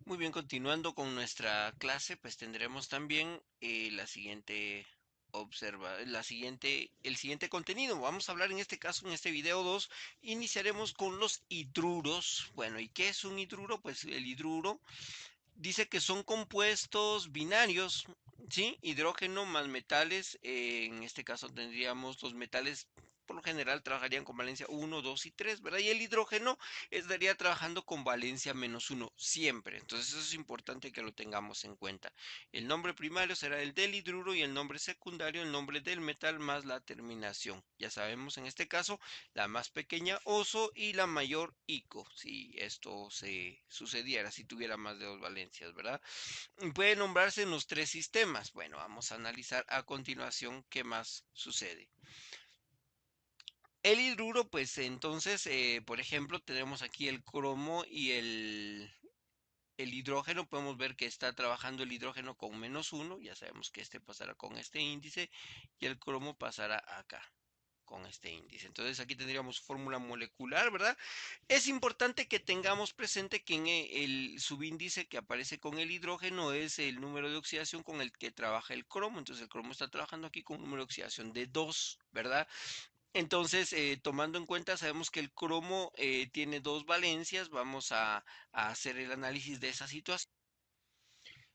Muy bien, continuando con nuestra clase, pues tendremos también el siguiente contenido. Vamos a hablar en este caso, en este video 2, iniciaremos con los hidruros. Bueno, ¿y qué es un hidruro? Pues el hidruro dice que son compuestos binarios, ¿sí? Hidrógeno más metales. En este caso tendríamos los metales, por lo general trabajarían con valencia 1, 2 y 3, ¿verdad? Y el hidrógeno estaría trabajando con valencia -1 siempre. Entonces eso es importante que lo tengamos en cuenta. El nombre primario será el del hidruro y el nombre secundario el nombre del metal más la terminación. Ya sabemos en este caso la más pequeña oso y la mayor ico, si esto se sucediera, si tuviera más de dos valencias, ¿verdad? Puede nombrarse en los tres sistemas. Bueno, vamos a analizar a continuación qué más sucede. El hidruro, pues entonces, por ejemplo, tenemos aquí el cromo y el hidrógeno. Podemos ver que está trabajando el hidrógeno con -1. Ya sabemos que este pasará con este índice y el cromo pasará acá con este índice. Entonces aquí tendríamos fórmula molecular, ¿verdad? Es importante que tengamos presente que en el subíndice que aparece con el hidrógeno es el número de oxidación con el que trabaja el cromo. Entonces el cromo está trabajando aquí con un número de oxidación de 2, ¿verdad? Entonces, tomando en cuenta, sabemos que el cromo tiene dos valencias. Vamos a hacer el análisis de esa situación.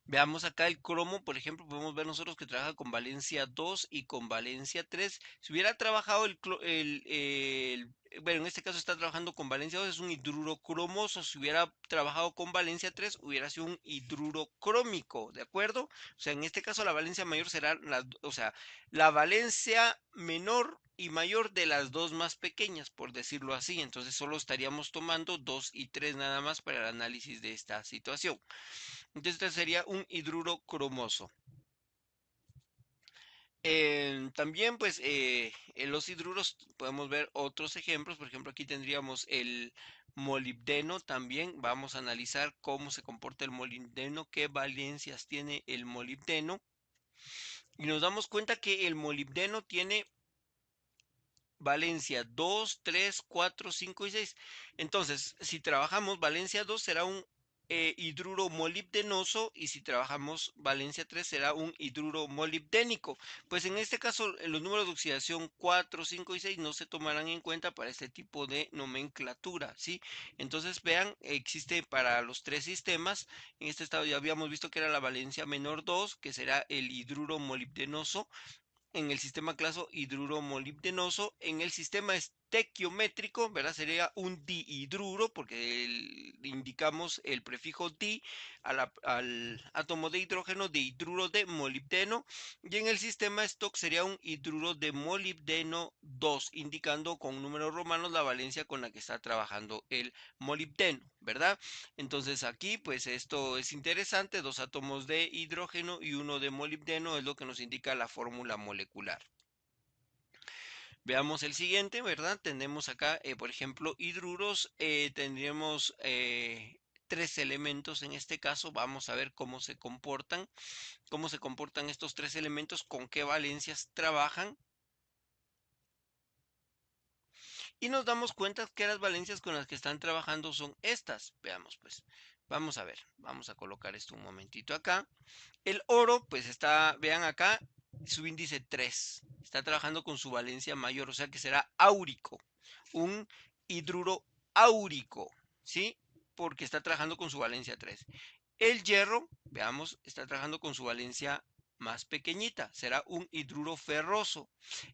Veamos acá el cromo, por ejemplo, podemos ver nosotros que trabaja con valencia 2 y con valencia 3. Si hubiera trabajado bueno, en este caso está trabajando con valencia 2, es un hidruro cromoso. Si hubiera trabajado con valencia 3, hubiera sido un hidruro crómico, ¿de acuerdo? O sea, en este caso la valencia mayor será, o sea, la valencia menor y mayor de las dos más pequeñas, por decirlo así. Entonces solo estaríamos tomando 2 y 3 nada más para el análisis de esta situación. Entonces este sería un hidruro cromoso. También pues en los hidruros podemos ver otros ejemplos. Por ejemplo, aquí tendríamos el molibdeno también. Vamos a analizar cómo se comporta el molibdeno, qué valencias tiene el molibdeno. Y nos damos cuenta que el molibdeno tiene valencia 2, 3, 4, 5 y 6. Entonces, si trabajamos valencia 2 será un hidruro molibdenoso, y si trabajamos valencia 3 será un hidruro molibdénico. Pues en este caso los números de oxidación 4, 5 y 6 no se tomarán en cuenta para este tipo de nomenclatura, ¿sí? Entonces vean, existe para los tres sistemas. En este estado ya habíamos visto que era la valencia menor 2, que será el hidruro molibdenoso. En el sistema claso hidruro molibdenoso. En el sistema estequiométrico, ¿verdad? Sería un dihidruro, porque indicamos el prefijo di al átomo de hidrógeno de hidruro de molibdeno. Y en el sistema Stock sería un hidruro de molibdeno 2, indicando con números romanos la valencia con la que está trabajando el molibdeno, ¿verdad? Entonces aquí, pues esto es interesante, dos átomos de hidrógeno y uno de molibdeno es lo que nos indica la fórmula molecular. Veamos el siguiente, ¿verdad? Tenemos acá, por ejemplo, hidruros. Tendríamos tres elementos en este caso. Vamos a ver cómo se comportan estos tres elementos, con qué valencias trabajan. Y nos damos cuenta que las valencias con las que están trabajando son estas. Veamos, pues, vamos a ver, vamos a colocar esto un momentito acá. El oro, pues está, vean acá, su índice 3. Está trabajando con su valencia mayor, o sea que será áurico. Un hidruro áurico, ¿sí? Porque está trabajando con su valencia 3. El hierro, veamos, está trabajando con su valencia más pequeñita, será un hidruro ferroso.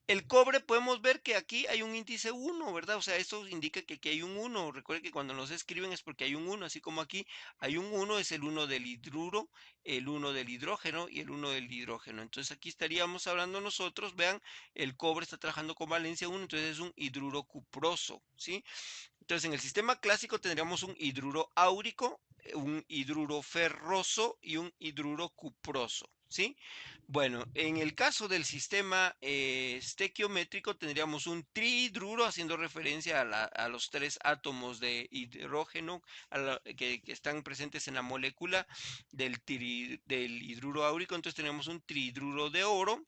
El cobre, podemos ver que aquí hay un índice 1, ¿verdad? O sea, esto indica que aquí hay un 1. Recuerden que cuando nos escriben es porque hay un 1, así como aquí hay un 1, es el 1 del hidruro, el 1 del hidrógeno y el 1 del hidrógeno. Entonces aquí estaríamos hablando nosotros, vean, el cobre está trabajando con valencia 1, entonces es un hidruro cuproso, ¿sí? Entonces en el sistema clásico tendríamos un hidruro áurico, un hidruro ferroso y un hidruro cuproso, ¿sí? Bueno, en el caso del sistema estequiométrico tendríamos un trihidruro, haciendo referencia a los tres átomos de hidrógeno que están presentes en la molécula del hidruro áurico. Entonces tenemos un trihidruro de oro,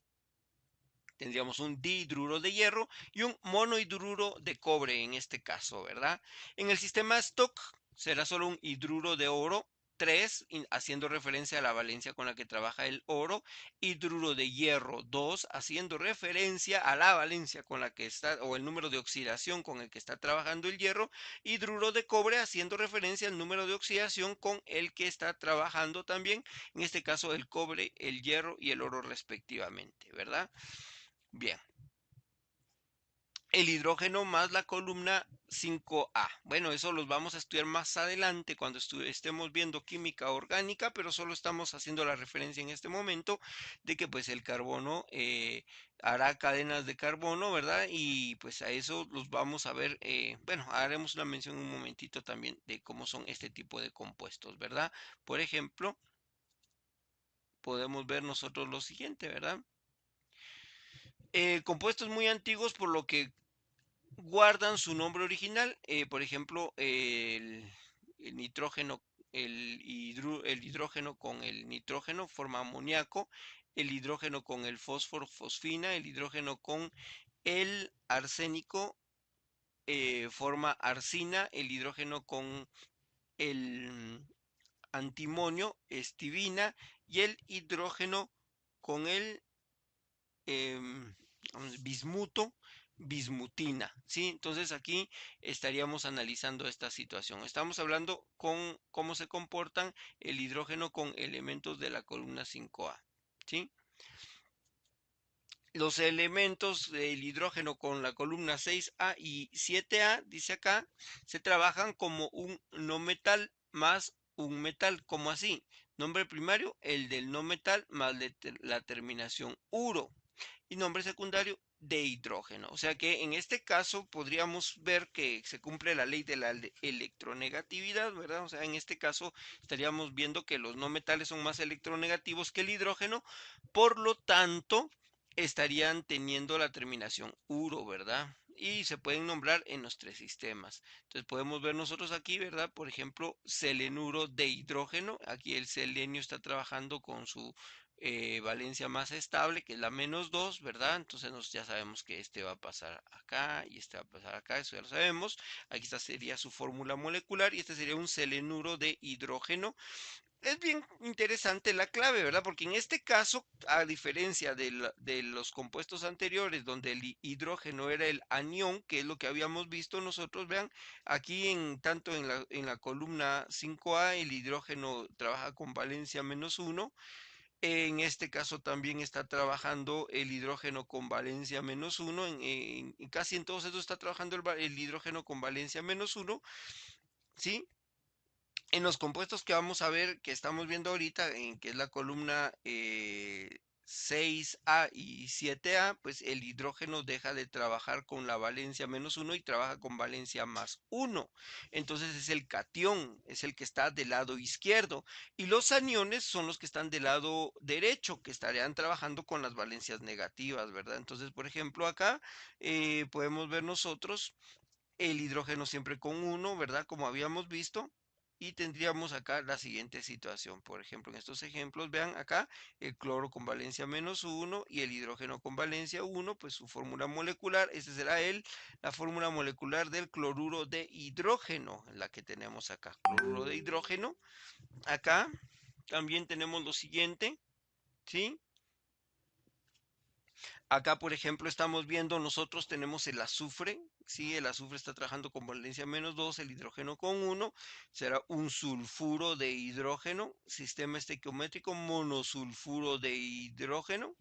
tendríamos un dihidruro de hierro y un monohidruro de cobre en este caso, ¿verdad? En el sistema Stock será solo un hidruro de oro, 3, haciendo referencia a la valencia con la que trabaja el oro, hidruro de hierro 2, haciendo referencia a la valencia con la que está, o el número de oxidación con el que está trabajando el hierro, hidruro de cobre, haciendo referencia al número de oxidación con el que está trabajando también, en este caso el cobre, el hierro y el oro respectivamente, ¿verdad? Bien. El hidrógeno más la columna 5A. Bueno, eso los vamos a estudiar más adelante cuando estemos viendo química orgánica, pero solo estamos haciendo la referencia en este momento de que pues el carbono hará cadenas de carbono, ¿verdad? Y pues a eso los vamos a ver, bueno, haremos una mención un momentito también de cómo son este tipo de compuestos, ¿verdad? Por ejemplo, podemos ver nosotros lo siguiente, ¿verdad? Compuestos muy antiguos por lo que guardan su nombre original. Por ejemplo, el nitrógeno, el hidrógeno con el nitrógeno forma amoníaco, el hidrógeno con el fósforo, fosfina, el hidrógeno con el arsénico forma arsina, el hidrógeno con el antimonio, estivina, y el hidrógeno con el em, bismuto, bismutina, ¿sí? Entonces aquí estaríamos analizando esta situación. Estamos hablando con cómo se comportan el hidrógeno con elementos de la columna 5A, ¿sí? Los elementos del hidrógeno con la columna 6A y 7A, dice acá, se trabajan como un no metal más un metal, como así. Nombre primario, el del no metal más la terminación uro. Y nombre secundario de hidrógeno. O sea que en este caso podríamos ver que se cumple la ley de la electronegatividad, ¿verdad? O sea, en este caso estaríamos viendo que los no metales son más electronegativos que el hidrógeno, por lo tanto estarían teniendo la terminación uro, ¿verdad? Y se pueden nombrar en los tres sistemas. Entonces podemos ver nosotros aquí, ¿verdad? Por ejemplo, selenuro de hidrógeno. Aquí el selenio está trabajando con su valencia más estable, que es la -2, ¿verdad? Entonces ya sabemos que este va a pasar acá y este va a pasar acá, eso ya lo sabemos. Aquí esta sería su fórmula molecular y este sería un selenuro de hidrógeno. Es bien interesante la clave, ¿verdad? Porque en este caso, a diferencia de los compuestos anteriores, donde el hidrógeno era el anión, que es lo que habíamos visto nosotros, vean, aquí tanto en la columna 5A, el hidrógeno trabaja con valencia -1. En este caso también está trabajando el hidrógeno con valencia -1. Casi en todos estos está trabajando el hidrógeno con valencia -1, ¿sí? En los compuestos que vamos a ver, que estamos viendo ahorita, en que es la columna 6A y 7A, pues el hidrógeno deja de trabajar con la valencia -1 y trabaja con valencia +1. Entonces es el catión, es el que está del lado izquierdo. Y los aniones son los que están del lado derecho, que estarían trabajando con las valencias negativas, ¿verdad? Entonces, por ejemplo, acá podemos ver nosotros el hidrógeno siempre con 1, ¿verdad? Como habíamos visto. Y tendríamos acá la siguiente situación. Por ejemplo, en estos ejemplos, vean acá el cloro con valencia -1 y el hidrógeno con valencia 1, pues su fórmula molecular, ese será la fórmula molecular del cloruro de hidrógeno, la que tenemos acá. Cloruro de hidrógeno. Acá también tenemos lo siguiente, ¿sí? Acá, por ejemplo, estamos viendo, nosotros tenemos el azufre, ¿sí? El azufre está trabajando con valencia -2, el hidrógeno con 1, será un sulfuro de hidrógeno, sistema estequiométrico, monosulfuro de hidrógeno,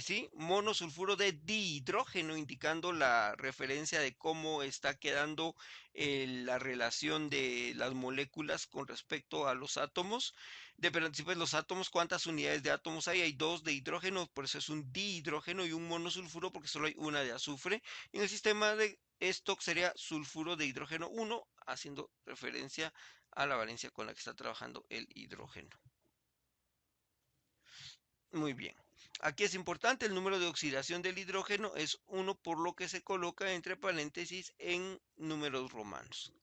sí, monosulfuro de dihidrógeno, indicando la referencia de cómo está quedando la relación de las moléculas con respecto a los átomos. Pues, los átomos, ¿cuántas unidades de átomos hay? Hay dos de hidrógeno, por eso es un dihidrógeno y un monosulfuro, porque solo hay una de azufre. En el sistema de Stock sería sulfuro de hidrógeno 1, haciendo referencia a la valencia con la que está trabajando el hidrógeno. Muy bien. Aquí es importante, el número de oxidación del hidrógeno es 1, por lo que se coloca entre paréntesis en números romanos.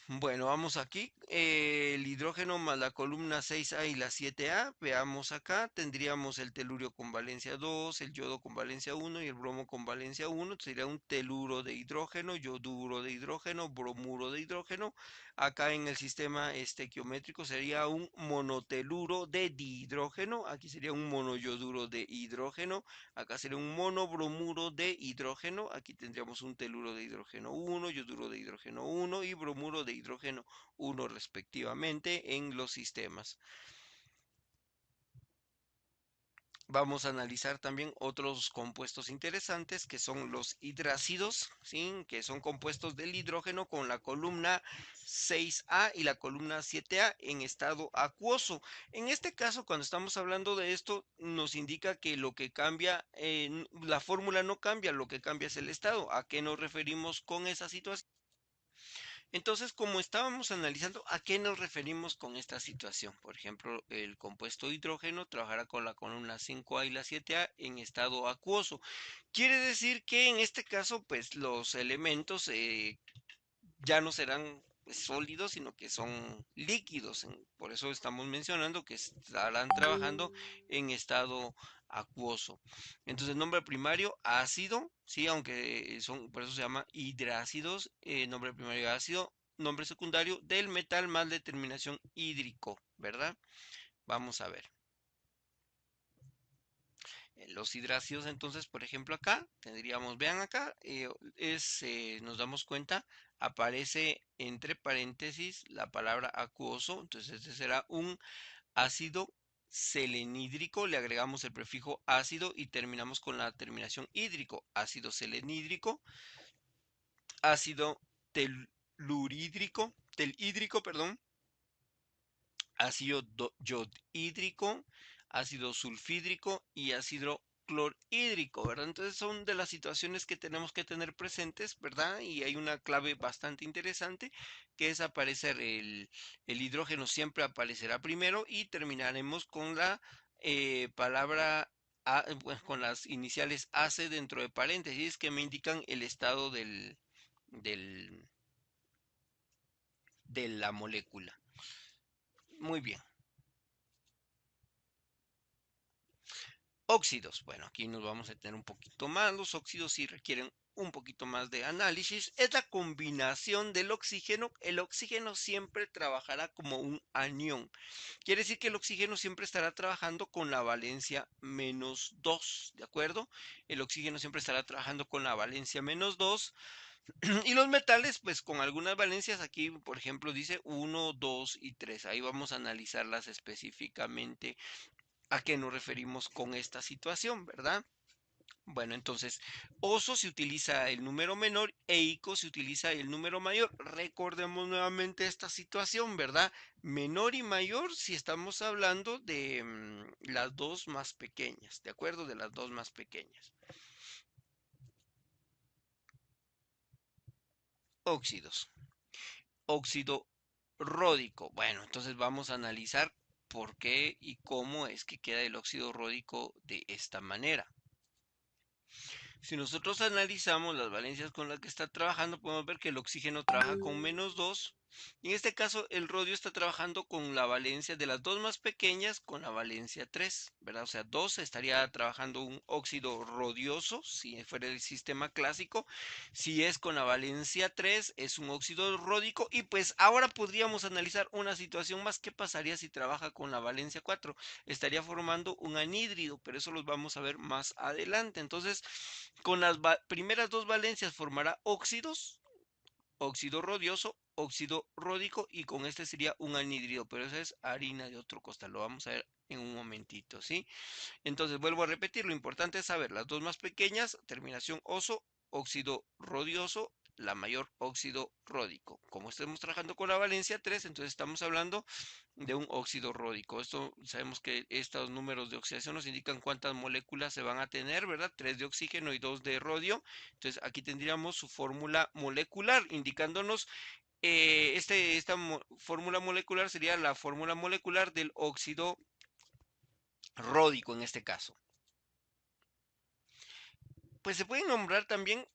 Bueno, vamos aquí. El hidrógeno más la columna 6A y la 7A. Veamos acá. Tendríamos el telurio con valencia 2, el yodo con valencia 1 y el bromo con valencia 1. Sería un teluro de hidrógeno, yoduro de hidrógeno, bromuro de hidrógeno. Acá en el sistema estequiométrico sería un monoteluro de dihidrógeno. Aquí sería un monoyoduro de hidrógeno. Acá sería un monobromuro de hidrógeno. Aquí tendríamos un teluro de hidrógeno 1, yoduro de hidrógeno 1 y bromuro de hidrógeno 1 respectivamente en los sistemas. Vamos a analizar también otros compuestos interesantes que son los hidrácidos, ¿sí? Que son compuestos del hidrógeno con la columna 6A y la columna 7A en estado acuoso. En este caso, cuando estamos hablando de esto, nos indica que lo que cambia, la fórmula no cambia, lo que cambia es el estado. ¿A qué nos referimos con esa situación? Entonces, como estábamos analizando, ¿a qué nos referimos con esta situación? Por ejemplo, el compuesto hidrógeno trabajará con la columna 5A y la 7A en estado acuoso. Quiere decir que en este caso, pues los elementos ya no serán sólidos, sino que son líquidos. Por eso estamos mencionando que estarán trabajando en estado acuoso. Entonces, nombre primario, ácido, sí, aunque son, por eso se llama hidrácidos, nombre primario ácido, nombre secundario del metal más determinación hídrico, ¿verdad? Vamos a ver. Los hidrácidos, entonces, por ejemplo, acá tendríamos, vean acá, nos damos cuenta, aparece entre paréntesis la palabra acuoso, entonces este será un ácido selenídrico, le agregamos el prefijo ácido y terminamos con la terminación hídrico, ácido selenídrico, ácido telhídrico, perdón, ácido yodhídrico, ácido sulfídrico y ácido clorhídrico, ¿verdad? Entonces son de las situaciones que tenemos que tener presentes, ¿verdad? Y hay una clave bastante interesante que es aparecer el hidrógeno siempre aparecerá primero y terminaremos con la palabra bueno, con las iniciales AC dentro de paréntesis que me indican el estado del, de la molécula. Muy bien. Óxidos. Bueno, aquí nos vamos a tener un poquito más. Los óxidos sí requieren un poquito más de análisis. Es la combinación del oxígeno. El oxígeno siempre trabajará como un anión. Quiere decir que el oxígeno siempre estará trabajando con la valencia -2, ¿de acuerdo? El oxígeno siempre estará trabajando con la valencia -2. Y los metales, pues con algunas valencias, aquí por ejemplo dice 1, 2 y 3. Ahí vamos a analizarlas específicamente a qué nos referimos con esta situación, ¿verdad? Bueno, entonces, oso se utiliza el número menor e ico se utiliza el número mayor. Recordemos nuevamente esta situación, ¿verdad? Menor y mayor si estamos hablando de las dos más pequeñas, ¿de acuerdo? De las dos más pequeñas. Óxidos. Óxido ródico. Bueno, entonces vamos a analizar por qué y cómo es que queda el óxido ródico de esta manera. Si nosotros analizamos las valencias con las que está trabajando, podemos ver que el oxígeno trabaja con -2. Y en este caso, el rodio está trabajando con la valencia de las dos más pequeñas con la valencia 3, ¿verdad? O sea, 2 estaría trabajando un óxido rodioso, si fuera el sistema clásico. Si es con la valencia 3, es un óxido ródico. Y pues ahora podríamos analizar una situación más. ¿Qué pasaría si trabaja con la valencia 4? Estaría formando un anhídrido, pero eso los vamos a ver más adelante. Entonces, con las primeras dos valencias formará óxidos, óxido rodioso, óxido ródico y con este sería un anhídrido, pero esa es harina de otro costal, lo vamos a ver en un momentito, ¿sí? Entonces vuelvo a repetir, lo importante es saber las dos más pequeñas, terminación oso, óxido rodioso, la mayor óxido ródico. Como estamos trabajando con la valencia 3, entonces estamos hablando de un óxido ródico. Esto sabemos que estos números de oxidación nos indican cuántas moléculas se van a tener, ¿verdad? 3 de oxígeno y 2 de rodio. Entonces aquí tendríamos su fórmula molecular, indicándonos esta fórmula molecular sería la fórmula molecular del óxido ródico en este caso. Pues se pueden nombrar también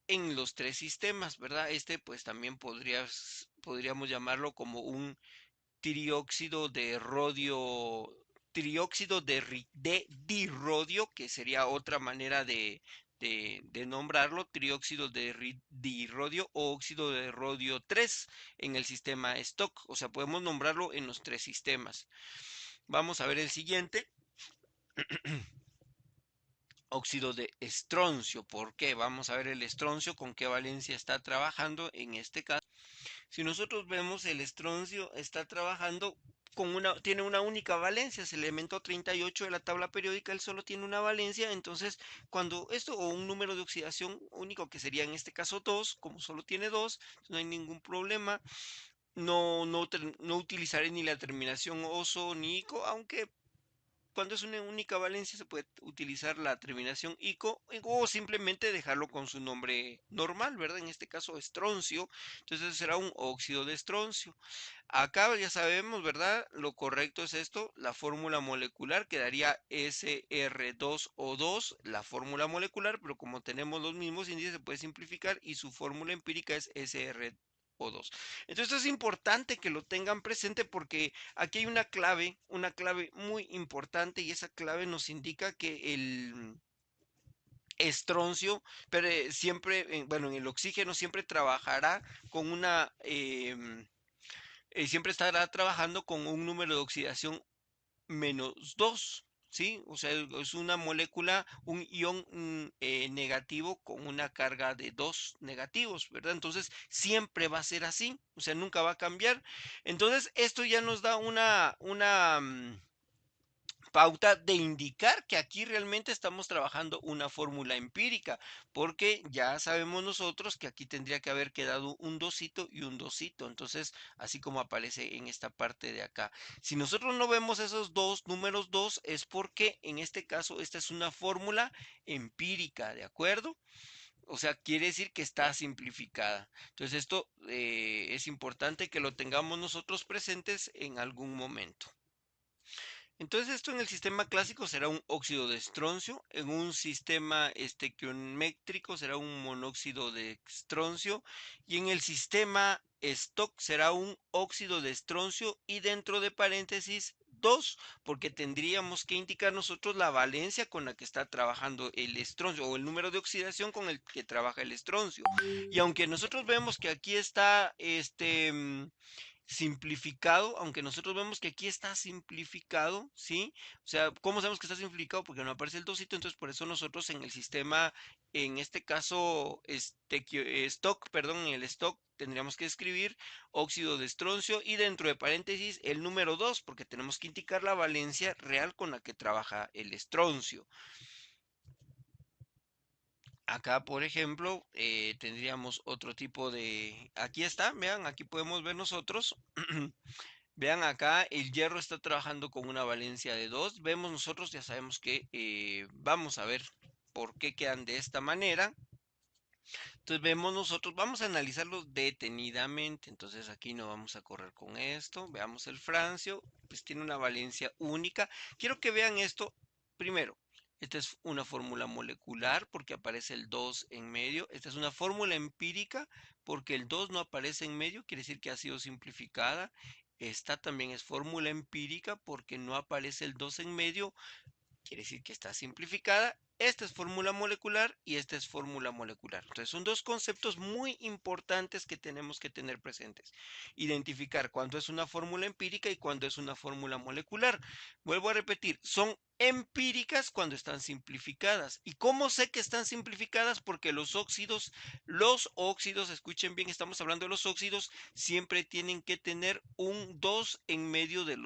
en los tres sistemas, ¿verdad? Este pues también podríamos llamarlo como un trióxido de rodio, trióxido de dirrodio, que sería otra manera de nombrarlo, trióxido de dirrodio o óxido de rodio 3 en el sistema Stock. O sea, podemos nombrarlo en los tres sistemas. Vamos a ver el siguiente. Óxido de estroncio. ¿Por qué? Vamos a ver el estroncio con qué valencia está trabajando en este caso. Si nosotros vemos, el estroncio está trabajando tiene una única valencia, es el elemento 38 de la tabla periódica, él solo tiene una valencia. Entonces cuando esto, o un número de oxidación único, que sería en este caso 2, como solo tiene 2, no hay ningún problema. No utilizaré ni la terminación oso ni ico, aunque cuando es una única valencia se puede utilizar la terminación ico, o simplemente dejarlo con su nombre normal, ¿verdad? En este caso estroncio, entonces será un óxido de estroncio. Acá ya sabemos, ¿verdad? Lo correcto es esto, la fórmula molecular quedaría SR2O2, la fórmula molecular, pero como tenemos los mismos índices se puede simplificar y su fórmula empírica es SR2O2. Entonces esto es importante que lo tengan presente, porque aquí hay una clave muy importante, y esa clave nos indica que el estroncio, pero siempre, bueno, en el oxígeno siempre trabajará con siempre estará trabajando con un número de oxidación -2, ¿sí? O sea, es una molécula, un ion negativo con una carga de 2 negativos, ¿verdad? Entonces, siempre va a ser así, o sea, nunca va a cambiar. Entonces, esto ya nos da una pauta de indicar que aquí realmente estamos trabajando una fórmula empírica, porque ya sabemos nosotros que aquí tendría que haber quedado un dosito y un dosito, entonces así como aparece en esta parte de acá. Si nosotros no vemos esos dos números 2, es porque en este caso esta es una fórmula empírica, ¿de acuerdo? O sea, quiere decir que está simplificada. Entonces esto es importante que lo tengamos nosotros presentes en algún momento. Entonces esto en el sistema clásico será un óxido de estroncio, en un sistema estequiométrico será un monóxido de estroncio, y en el sistema Stock será un óxido de estroncio y dentro de paréntesis 2, porque tendríamos que indicar nosotros la valencia con la que está trabajando el estroncio, o el número de oxidación con el que trabaja el estroncio. Y aunque nosotros vemos que aquí está simplificado, aunque nosotros vemos que aquí está simplificado, ¿sí? O sea, ¿cómo sabemos que está simplificado? Porque no aparece el dosito, entonces por eso nosotros en el sistema, en este caso, stock, perdón, en el stock tendríamos que escribir óxido de estroncio y dentro de paréntesis el número 2, porque tenemos que indicar la valencia real con la que trabaja el estroncio. Acá, por ejemplo, tendríamos otro tipo de... Aquí está, vean, aquí podemos ver nosotros. Vean acá, el hierro está trabajando con una valencia de 2. Vemos nosotros, ya sabemos que vamos a ver por qué quedan de esta manera. Entonces vemos nosotros, vamos a analizarlo detenidamente. Entonces aquí no vamos a correr con esto. Veamos el francio, pues tiene una valencia única. Quiero que vean esto primero. Esta es una fórmula molecular porque aparece el 2 en medio. Esta es una fórmula empírica porque el 2 no aparece en medio, quiere decir que ha sido simplificada. Esta también es fórmula empírica porque no aparece el 2 en medio, quiere decir que está simplificada. Esta es fórmula molecular y esta es fórmula molecular. Entonces son dos conceptos muy importantes que tenemos que tener presentes. Identificar cuándo es una fórmula empírica y cuándo es una fórmula molecular. Vuelvo a repetir, son empíricas cuando están simplificadas. ¿Y cómo sé que están simplificadas? Porque los óxidos, escuchen bien, estamos hablando de los óxidos, siempre tienen que tener un 2 en medio de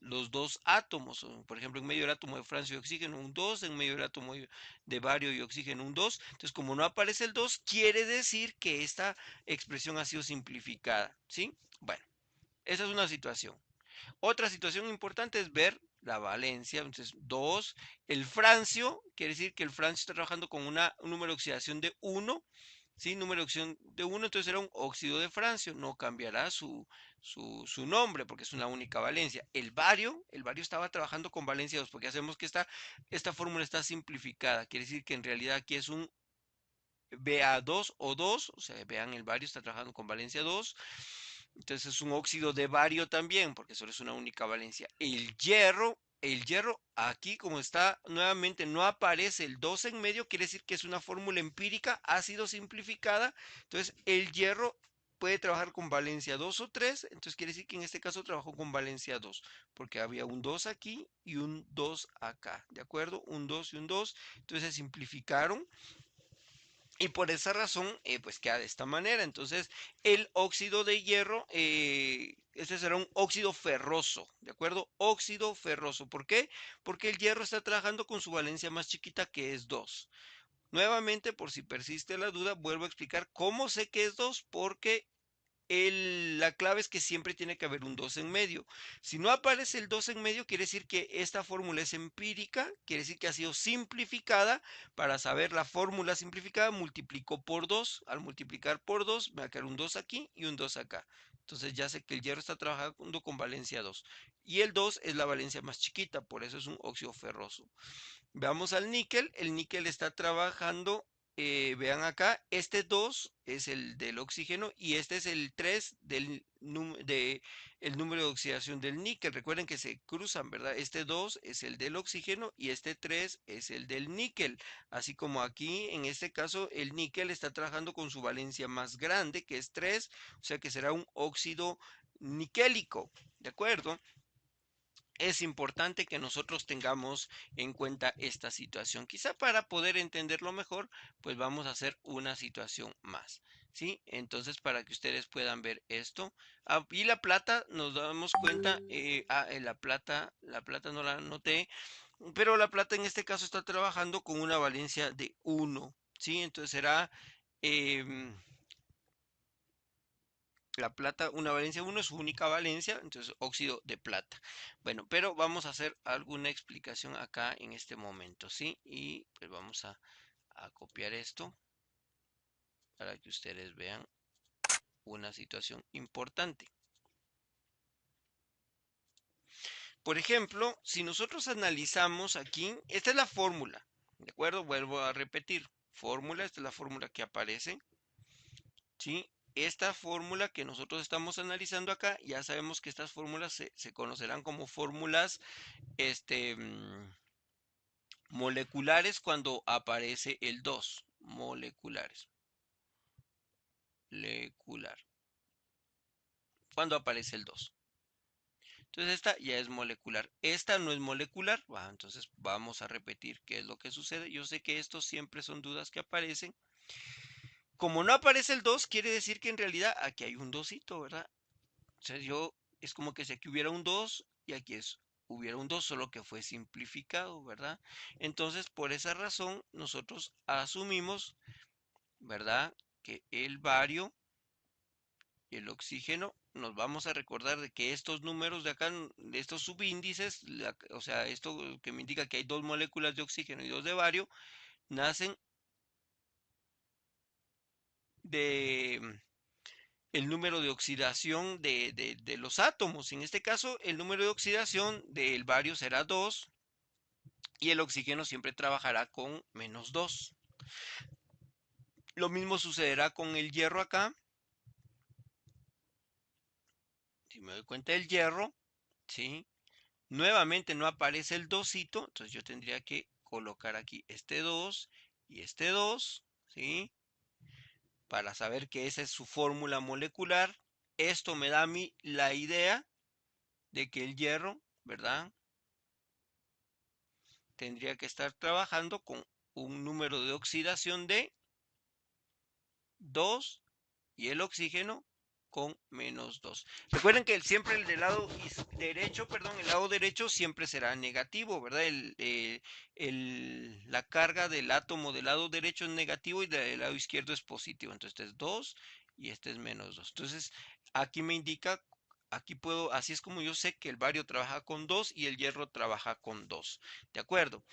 los dos átomos. Por ejemplo, en medio del átomo de francio y oxígeno, un 2, en medio del átomo de bario y oxígeno, un 2. Entonces, como no aparece el 2, quiere decir que esta expresión ha sido simplificada, ¿sí? Bueno, esa es una situación. Otra situación importante es ver la valencia. Entonces, 2, el francio, quiere decir que el francio está trabajando con un número de oxidación de 1, ¿sí? Número de oxidación de 1, entonces era un óxido de francio, no cambiará su nombre porque es una única valencia. El bario estaba trabajando con valencia 2 porque hacemos que esta fórmula está simplificada, quiere decir que en realidad aquí es un Ba2 o 2, o sea, vean, el bario está trabajando con valencia 2. Entonces es un óxido de bario también, porque solo es una única valencia. El hierro aquí como está nuevamente no aparece el 2 en medio, quiere decir que es una fórmula empírica, ha sido simplificada. Entonces el hierro puede trabajar con valencia 2 o 3, entonces quiere decir que en este caso trabajó con valencia 2, porque había un 2 aquí y un 2 acá, ¿de acuerdo? Un 2 y un 2, entonces se simplificaron y por esa razón, pues queda de esta manera. Entonces, el óxido de hierro, este será un óxido ferroso, ¿de acuerdo? Óxido ferroso. ¿Por qué? Porque el hierro está trabajando con su valencia más chiquita, que es 2. Nuevamente, por si persiste la duda, vuelvo a explicar cómo sé que es 2, porque la clave es que siempre tiene que haber un 2 en medio. Si no aparece el 2 en medio, quiere decir que esta fórmula es empírica, quiere decir que ha sido simplificada. Para saber la fórmula simplificada, multiplico por 2. Al multiplicar por 2, me va a quedar un 2 aquí y un 2 acá. Entonces ya sé que el hierro está trabajando con valencia 2. Y el 2 es la valencia más chiquita, por eso es un óxido ferroso. Veamos al níquel. El níquel está trabajando, vean acá, este 2 es el del oxígeno y este es el 3 el número de oxidación del níquel. Recuerden que se cruzan, ¿verdad? Este 2 es el del oxígeno y este 3 es el del níquel. Así como aquí, en este caso, el níquel está trabajando con su valencia más grande, que es 3, o sea que será un óxido niquélico, ¿de acuerdo? Es importante que nosotros tengamos en cuenta esta situación. Quizá para poder entenderlo mejor, pues vamos a hacer una situación más, ¿sí? Entonces, para que ustedes puedan ver esto. Y la plata, nos damos cuenta, la plata no la anoté, pero la plata en este caso está trabajando con una valencia de 1, ¿sí? Entonces será... em, la plata, una valencia 1 es su única valencia, entonces óxido de plata. Bueno, pero vamos a hacer alguna explicación acá en este momento, ¿sí? Y pues vamos a copiar esto para que ustedes vean una situación importante. Por ejemplo, si nosotros analizamos aquí, esta es la fórmula, ¿de acuerdo? Vuelvo a repetir, fórmula, esta es la fórmula que aparece, ¿sí? Esta fórmula que nosotros estamos analizando acá, ya sabemos que estas fórmulas se conocerán como fórmulas este, moleculares cuando aparece el 2. Moleculares. Molecular. Cuando aparece el 2. Entonces esta ya es molecular. Esta no es molecular. Entonces vamos a repetir qué es lo que sucede. Yo sé que estos siempre son dudas que aparecen. Como no aparece el 2, quiere decir que en realidad aquí hay un 2, ¿verdad? O sea, es como que si aquí hubiera un 2 y aquí hubiera un 2, solo que fue simplificado, ¿verdad? Entonces, por esa razón, nosotros asumimos, ¿verdad? Que el bario y el oxígeno, nos vamos a recordar de que estos números de acá, de estos subíndices, o sea, esto que me indica que hay dos moléculas de oxígeno y dos de bario, nacen de el número de oxidación de los átomos. En este caso, el número de oxidación del bario será 2 y el oxígeno siempre trabajará con -2. Lo mismo sucederá con el hierro acá. Si me doy cuenta del hierro, ¿sí? Nuevamente no aparece el 2, entonces yo tendría que colocar aquí este 2 y este 2, ¿sí? Para saber que esa es su fórmula molecular. Esto me da a mí la idea de que el hierro, ¿verdad? Tendría que estar trabajando con un número de oxidación de 2 y el oxígeno con -2. Recuerden que siempre el del lado derecho, perdón, el lado derecho siempre será negativo, ¿verdad? La carga del átomo del lado derecho es negativo y del lado izquierdo es positivo. Entonces este es 2 y este es -2. Entonces aquí me indica, aquí puedo, así es como yo sé que el bario trabaja con 2 y el hierro trabaja con 2. ¿De acuerdo?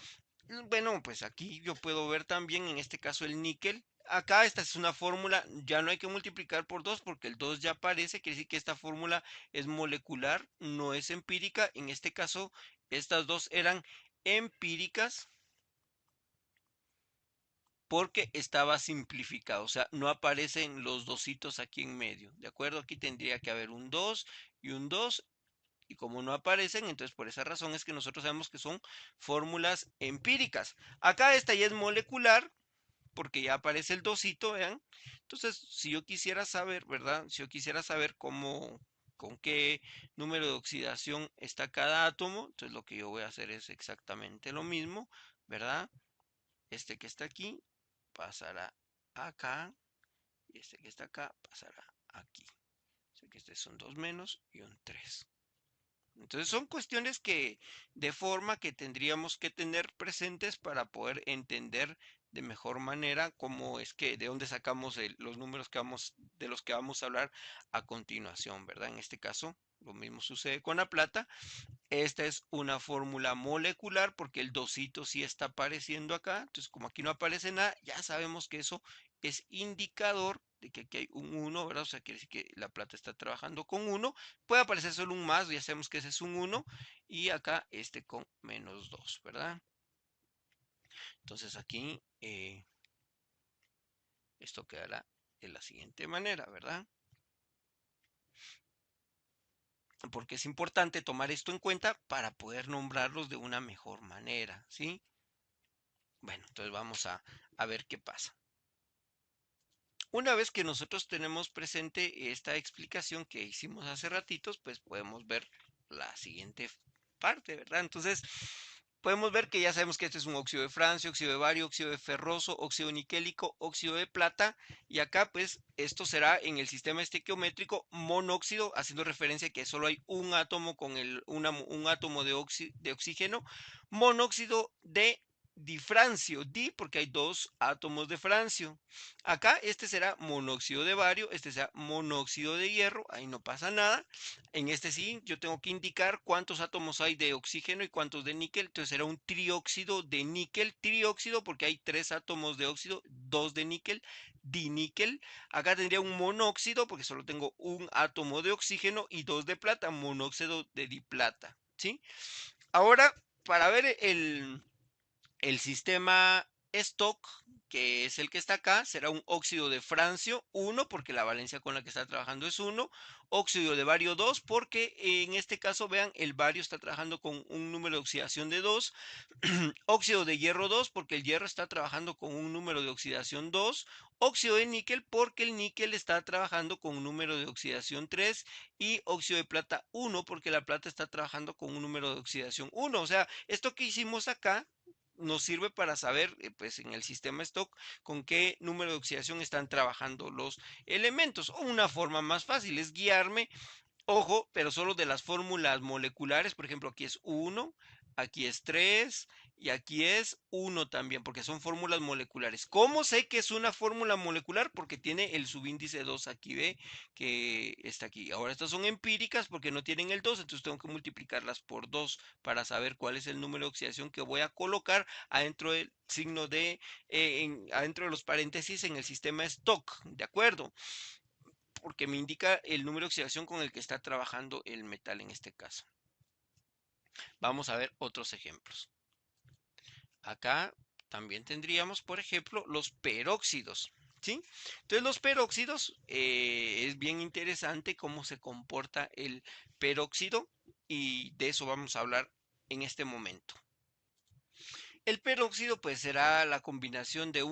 Bueno, pues aquí yo puedo ver también, en este caso, el níquel. Acá esta es una fórmula, ya no hay que multiplicar por 2 porque el 2 ya aparece, quiere decir que esta fórmula es molecular, no es empírica. En este caso, estas dos eran empíricas. porque estaba simplificado, o sea, no aparecen los dositos aquí en medio, ¿de acuerdo? Aquí tendría que haber un 2 y un 2, y como no aparecen, entonces por esa razón es que nosotros sabemos que son fórmulas empíricas. Acá esta ya es molecular, porque ya aparece el dosito, vean. Entonces, si yo quisiera saber, ¿verdad? Si yo quisiera saber con qué número de oxidación está cada átomo, entonces lo que yo voy a hacer es exactamente lo mismo, ¿verdad? Este que está aquí pasará acá y este que está acá pasará aquí. O sea que este son 2 menos y un 3. Entonces son cuestiones que de forma que tendríamos que tener presentes para poder entender de mejor manera cómo es que de dónde sacamos los números de los que vamos a hablar a continuación, ¿verdad? En este caso, lo mismo sucede con la plata. Esta es una fórmula molecular porque el dosito sí está apareciendo acá. Entonces, como aquí no aparece nada, ya sabemos que eso es indicador de que aquí hay un 1, ¿verdad? O sea, quiere decir que la plata está trabajando con 1. Puede aparecer solo un más, ya sabemos que ese es un 1. Y acá este con menos 2, ¿verdad? Entonces aquí esto quedará de la siguiente manera, ¿verdad? Porque es importante tomar esto en cuenta para poder nombrarlos de una mejor manera, ¿sí? Bueno, entonces vamos a ver qué pasa. Una vez que nosotros tenemos presente esta explicación que hicimos hace ratitos, pues podemos ver la siguiente parte, ¿verdad? Entonces, podemos ver que ya sabemos que este es un óxido de francio, óxido de bario, óxido de ferroso, óxido niquélico, óxido de plata, y acá pues esto será en el sistema estequiométrico monóxido, haciendo referencia a que solo hay un átomo con un átomo de oxígeno, monóxido de difrancio, porque hay dos átomos de francio. Acá este será monóxido de bario, este será monóxido de hierro, ahí no pasa nada. En este sí, yo tengo que indicar cuántos átomos hay de oxígeno y cuántos de níquel, entonces será un trióxido de níquel, trióxido porque hay 3 átomos de óxido, 2 de níquel, diníquel. Acá tendría un monóxido porque solo tengo un átomo de oxígeno y 2 de plata, monóxido de diplata, ¿sí? Ahora, para ver el sistema Stock, que es el que está acá, será un óxido de francio 1, porque la valencia con la que está trabajando es 1, óxido de bario 2, porque en este caso, vean, el bario está trabajando con un número de oxidación de 2, óxido de hierro 2, porque el hierro está trabajando con un número de oxidación 2, óxido de níquel, porque el níquel está trabajando con un número de oxidación 3, y óxido de plata 1, porque la plata está trabajando con un número de oxidación 1. O sea, esto que hicimos acá nos sirve para saber, pues en el sistema stock, con qué número de oxidación están trabajando los elementos. O una forma más fácil es guiarme, ojo, pero solo de las fórmulas moleculares. Por ejemplo, aquí es 1, aquí es 3 y aquí es 1 también, porque son fórmulas moleculares. ¿Cómo sé que es una fórmula molecular? Porque tiene el subíndice 2 aquí, ve, que está aquí. Ahora estas son empíricas porque no tienen el 2, entonces tengo que multiplicarlas por 2 para saber cuál es el número de oxidación que voy a colocar adentro del signo de, adentro de los paréntesis en el sistema stock, ¿de acuerdo? Porque me indica el número de oxidación con el que está trabajando el metal en este caso. Vamos a ver otros ejemplos. Acá también tendríamos, por ejemplo, los peróxidos, ¿sí? Entonces los peróxidos, es bien interesante cómo se comporta el peróxido y de eso vamos a hablar en este momento. El peróxido pues será la combinación de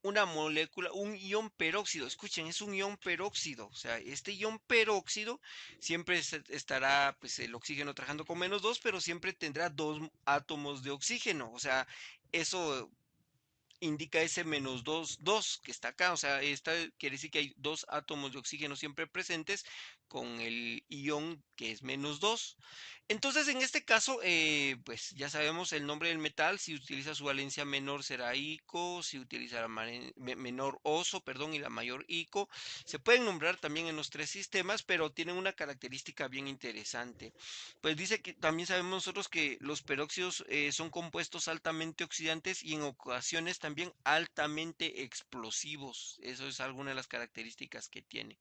una molécula, un ion peróxido. Escuchen, es un ion peróxido. O sea, este ion peróxido siempre estará pues el oxígeno trabajando con menos 2, pero siempre tendrá 2 átomos de oxígeno. O sea, eso indica ese menos 2, 2 que está acá. O sea, esta quiere decir que hay 2 átomos de oxígeno siempre presentes con el ion que es menos 2. Entonces, en este caso, pues ya sabemos el nombre del metal. Si utiliza su valencia menor será ICO, si utiliza la menor oso, perdón, y la mayor ICO. Se pueden nombrar también en los tres sistemas, pero tienen una característica bien interesante. Pues dice que también sabemos nosotros que los peróxidos son compuestos altamente oxidantes y en ocasiones también altamente explosivos. Eso es alguna de las características que tiene.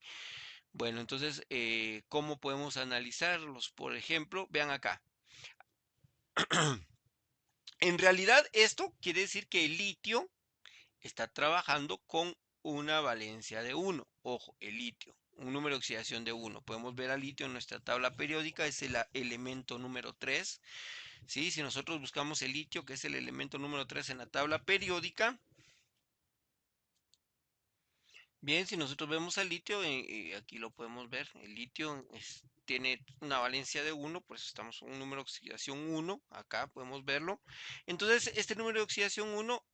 Bueno, entonces, ¿cómo podemos analizarlos? Por ejemplo, vean acá. En realidad, esto quiere decir que el litio está trabajando con una valencia de 1. Ojo, el litio, un número de oxidación de 1. Podemos ver al litio en nuestra tabla periódica, es el elemento número 3. ¿Sí? Si nosotros buscamos el litio, que es el elemento número 3 en la tabla periódica, bien, si nosotros vemos al litio, aquí lo podemos ver, el litio tiene una valencia de 1, pues estamos en un número de oxidación 1, acá podemos verlo. Entonces, este número de oxidación 1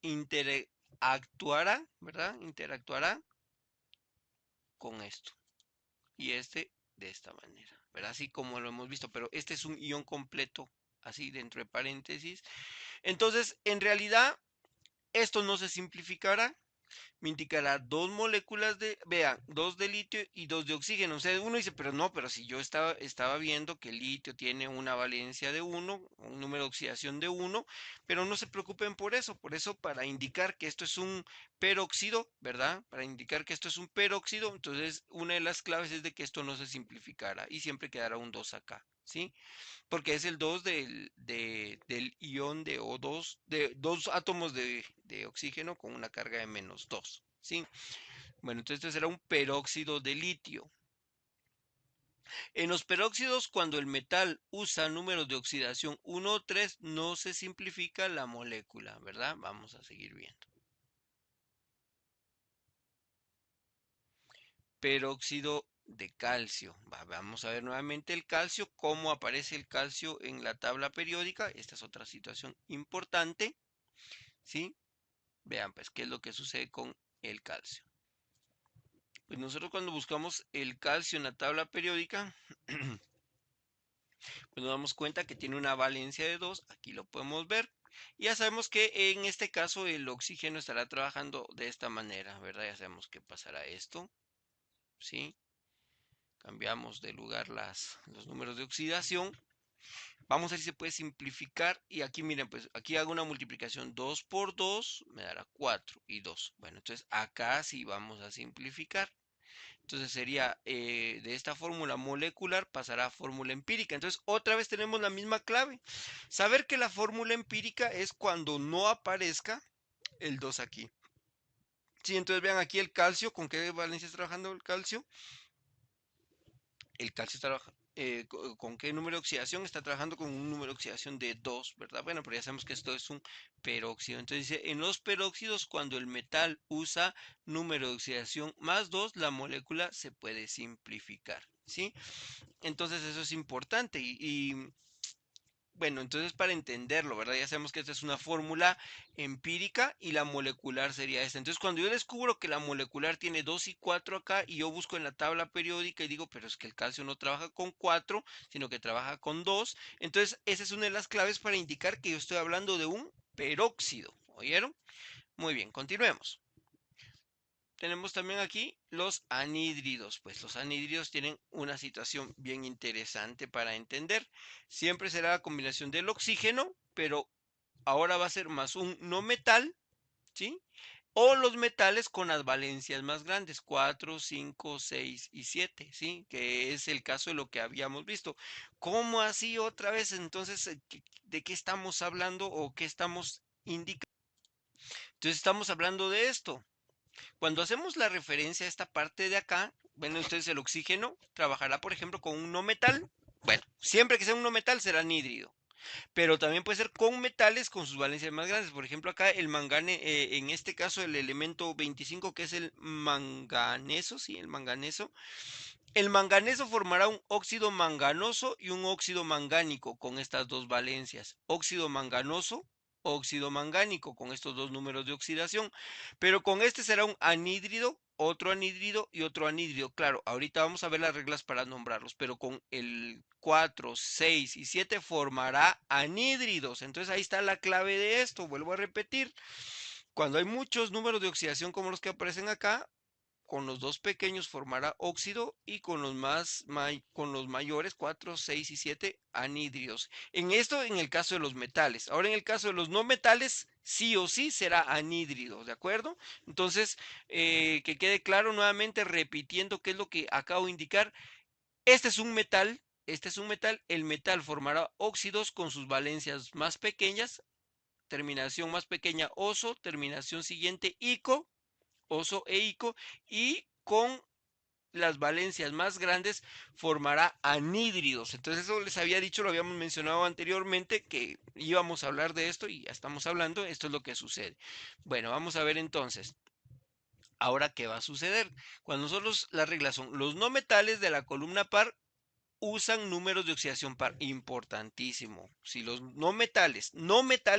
interactuará, ¿verdad? Interactuará con esto. Y este de esta manera, ¿verdad? Así como lo hemos visto, pero este es un ion completo, así dentro de paréntesis. Entonces, en realidad, esto no se simplificará, me indicará dos moléculas de, vean, dos de litio y dos de oxígeno. O sea, uno dice, pero no, pero si yo estaba viendo que el litio tiene una valencia de 1, un número de oxidación de 1, pero no se preocupen por eso para indicar que esto es un peróxido, ¿verdad? Para indicar que esto es un peróxido, entonces una de las claves es de que esto no se simplificara y siempre quedará un 2 acá, ¿sí? Porque es el 2 del ion de O2, de dos átomos de oxígeno con una carga de -2, ¿sí? Bueno, entonces este será un peróxido de litio. En los peróxidos, cuando el metal usa números de oxidación 1 o 3, no se simplifica la molécula, ¿verdad? Vamos a seguir viendo. Peróxido de calcio. Vamos a ver nuevamente el calcio, cómo aparece el calcio en la tabla periódica. Esta es otra situación importante, ¿sí? Vean, pues, ¿qué es lo que sucede con el calcio? Pues nosotros cuando buscamos el calcio en la tabla periódica, pues nos damos cuenta que tiene una valencia de 2, aquí lo podemos ver. Y ya sabemos que en este caso el oxígeno estará trabajando de esta manera, ¿verdad? Ya sabemos que pasará esto, ¿sí? Cambiamos de lugar los números de oxidación. Vamos a ver si se puede simplificar. Y aquí miren, pues aquí hago una multiplicación 2 por 2, me dará 4 y 2. Bueno, entonces acá sí vamos a simplificar. Entonces sería de esta fórmula molecular pasará a fórmula empírica. Entonces otra vez tenemos la misma clave. Saber que la fórmula empírica es cuando no aparezca el 2 aquí. Sí, entonces vean aquí el calcio, ¿con qué valencia está trabajando el calcio? El calcio está con qué número de oxidación está trabajando con un número de oxidación de 2, ¿verdad? Bueno, pero ya sabemos que esto es un peróxido. Entonces dice, en los peróxidos, cuando el metal usa número de oxidación más 2, la molécula se puede simplificar, ¿sí? Entonces eso es importante bueno, entonces para entenderlo, ¿verdad? Ya sabemos que esta es una fórmula empírica y la molecular sería esta. Entonces cuando yo descubro que la molecular tiene 2 y 4 acá y yo busco en la tabla periódica y digo, pero es que el calcio no trabaja con 4, sino que trabaja con 2, entonces esa es una de las claves para indicar que yo estoy hablando de un peróxido. ¿Oyeron? Muy bien, continuemos. Tenemos también aquí los anhídridos. Pues los anhídridos tienen una situación bien interesante para entender. Siempre será la combinación del oxígeno, pero ahora va a ser más un no metal, ¿sí? O los metales con las valencias más grandes, 4, 5, 6 y 7, ¿sí? Que es el caso de lo que habíamos visto. ¿Cómo así otra vez? Entonces, ¿de qué estamos hablando o qué estamos indicando? Entonces, estamos hablando de esto. Cuando hacemos la referencia a esta parte de acá, bueno, entonces el oxígeno trabajará, por ejemplo, con un no metal. Bueno, siempre que sea un no metal será anhídrido, pero también puede ser con metales con sus valencias más grandes. Por ejemplo, acá el mangane, en este caso el elemento 25, que es el manganeso, sí, el manganeso. El manganeso formará un óxido manganoso y un óxido mangánico con estas dos valencias. Óxido manganoso, óxido mangánico con estos dos números de oxidación. Pero con este será un anhídrido, otro anhídrido y otro anhídrido. Claro, ahorita vamos a ver las reglas para nombrarlos, pero con el 4, 6 y 7 formará anhídridos. Entonces ahí está la clave de esto. Vuelvo a repetir. Cuando hay muchos números de oxidación como los que aparecen acá, con los dos pequeños formará óxido y con con los mayores 4, 6 y 7 anhídridos. En esto en el caso de los metales. Ahora en el caso de los no metales, sí o sí será anhídrido, ¿de acuerdo? Entonces, que quede claro nuevamente repitiendo qué es lo que acabo de indicar. Este es un metal, el metal formará óxidos con sus valencias más pequeñas terminación más pequeña oso, terminación siguiente ico, oso e ico, y con las valencias más grandes formará anhídridos. Entonces eso les había dicho, lo habíamos mencionado anteriormente, que íbamos a hablar de esto y ya estamos hablando, esto es lo que sucede. Bueno, vamos a ver entonces. Ahora, ¿qué va a suceder? Cuando nosotros, las reglas son, los no metales de la columna par usan números de oxidación par, importantísimo. Si los no metales,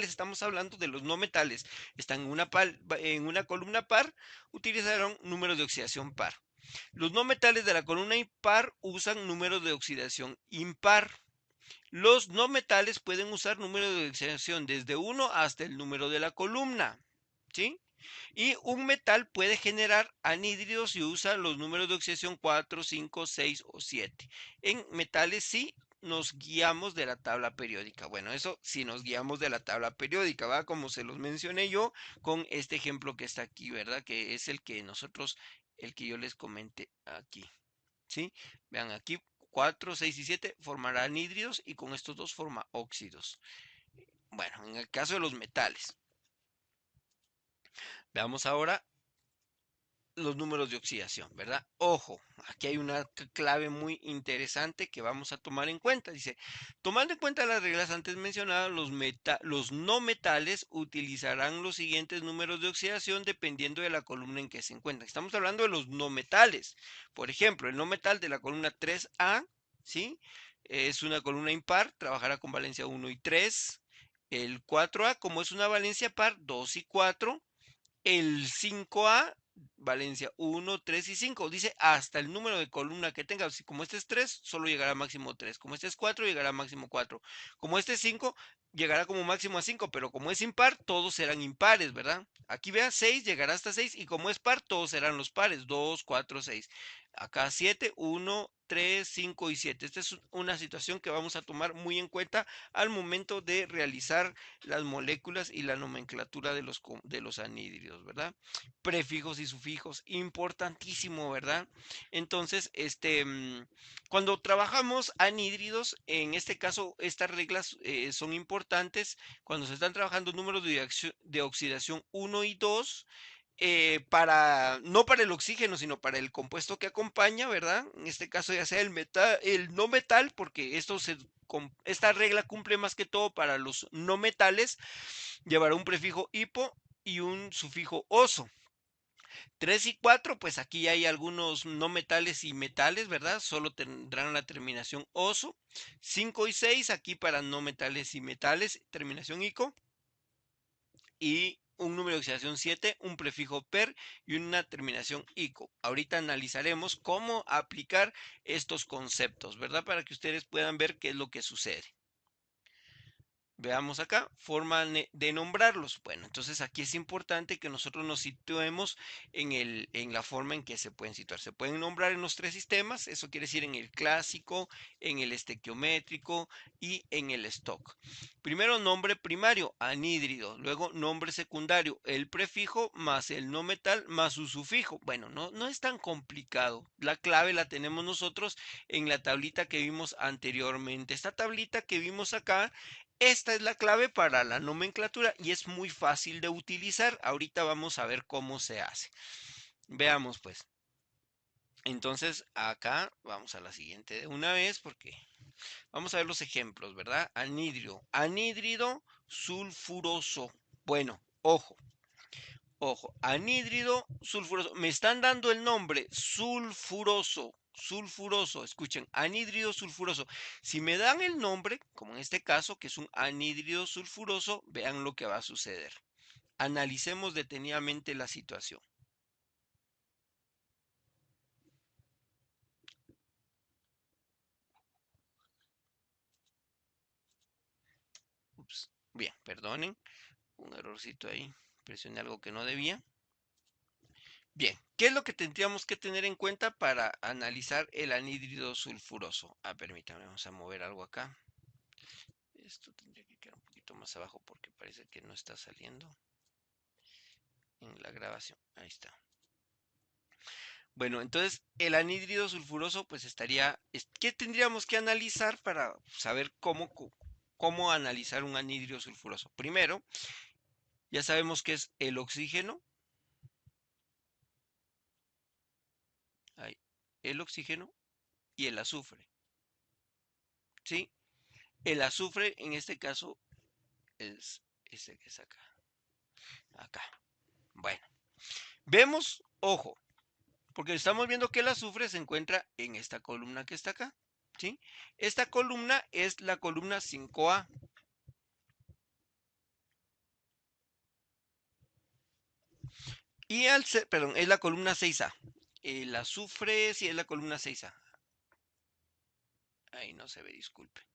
estamos hablando de los no metales, están en una columna par, utilizarán números de oxidación par. Los no metales de la columna impar usan números de oxidación impar. Los no metales pueden usar números de oxidación desde 1 hasta el número de la columna, ¿sí? Y un metal puede generar anhídridos si usa los números de oxidación 4, 5, 6 o 7. En metales sí nos guiamos de la tabla periódica. Bueno, eso sí nos guiamos de la tabla periódica, ¿va? Como se los mencioné yo con este ejemplo que está aquí, ¿verdad? Que es el que yo les comenté aquí, ¿sí? Vean aquí, 4, 6 y 7 formarán anhídridos y con estos dos forma óxidos. Bueno, en el caso de los metales, veamos ahora los números de oxidación, ¿verdad? Ojo, aquí hay una clave muy interesante que vamos a tomar en cuenta. Dice, tomando en cuenta las reglas antes mencionadas, los no metales utilizarán los siguientes números de oxidación dependiendo de la columna en que se encuentran. Estamos hablando de los no metales. Por ejemplo, el no metal de la columna 3A, ¿sí? Es una columna impar, trabajará con valencia 1 y 3. El 4A, como es una valencia par, 2 y 4. El 5A, valencia 1, 3 y 5. Dice hasta el número de columna que tenga. Si como este es 3, solo llegará a máximo 3. Como este es 4, llegará a máximo 4. Como este es 5, llegará como máximo a 5. Pero como es impar, todos serán impares, ¿verdad? Aquí vea, 6 llegará hasta 6. Y como es par, todos serán los pares. 2, 4, 6. Acá 7, 1, 3, 5 y 7. Esta es una situación que vamos a tomar muy en cuenta al momento de realizar las moléculas y la nomenclatura de los anhídridos, ¿verdad? Prefijos y sufijos, importantísimo, ¿verdad? Entonces, cuando trabajamos anhídridos, en este caso, estas reglas son importantes cuando se están trabajando números de oxidación 1 y 2, no para el oxígeno, sino para el compuesto que acompaña, ¿verdad? En este caso ya sea el no metal, porque esta regla cumple más que todo para los no metales, llevará un prefijo hipo y un sufijo oso. 3 y 4, pues aquí hay algunos no metales y metales, ¿verdad? Solo tendrán la terminación oso. 5 y 6, aquí para no metales y metales, terminación ico. Y un número de oxidación 7, un prefijo per y una terminación ico. Ahorita analizaremos cómo aplicar estos conceptos, ¿verdad? Para que ustedes puedan ver qué es lo que sucede. Veamos acá, forma de nombrarlos. Bueno, entonces aquí es importante que nosotros nos situemos en la forma en que se pueden situar. Se pueden nombrar en los tres sistemas, eso quiere decir en el clásico, en el estequiométrico y en el stock. Primero nombre primario, anhídrido. Luego nombre secundario, el prefijo más el no metal más su sufijo. Bueno, no es tan complicado. La clave la tenemos nosotros en la tablita que vimos anteriormente. Esta tablita que vimos acá, esta es la clave para la nomenclatura y es muy fácil de utilizar. Ahorita vamos a ver cómo se hace. Veamos pues. Entonces acá vamos a la siguiente de una vez porque vamos a ver los ejemplos, ¿verdad? Anhídrido. Anhídrido sulfuroso. Bueno, ojo. Ojo, anhídrido sulfuroso. Me están dando el nombre sulfuroso. Sulfuroso, escuchen, anhídrido sulfuroso. Si me dan el nombre, como en este caso, que es un anhídrido sulfuroso, vean lo que va a suceder. Analicemos detenidamente la situación. Ups, bien, perdonen, un errorcito ahí. Presioné algo que no debía. Bien, ¿qué es lo que tendríamos que tener en cuenta para analizar el anhídrido sulfuroso? Permítanme, vamos a mover algo acá. Esto tendría que quedar un poquito más abajo porque parece que no está saliendo en la grabación. Ahí está. Bueno, entonces el anhídrido sulfuroso pues estaría, ¿qué tendríamos que analizar para saber cómo ¿Cómo analizar un anhídrido sulfuroso? Primero, ya sabemos que es el oxígeno. Ahí, el oxígeno y el azufre. ¿Sí? El azufre en este caso es este que es acá. Acá. Bueno, vemos, ojo, porque estamos viendo que el azufre se encuentra en esta columna que está acá. ¿Sí? Esta columna es la columna 5A. Y perdón, es la columna 6A. El azufre sí es la columna 6A. Ahí no se ve, disculpe.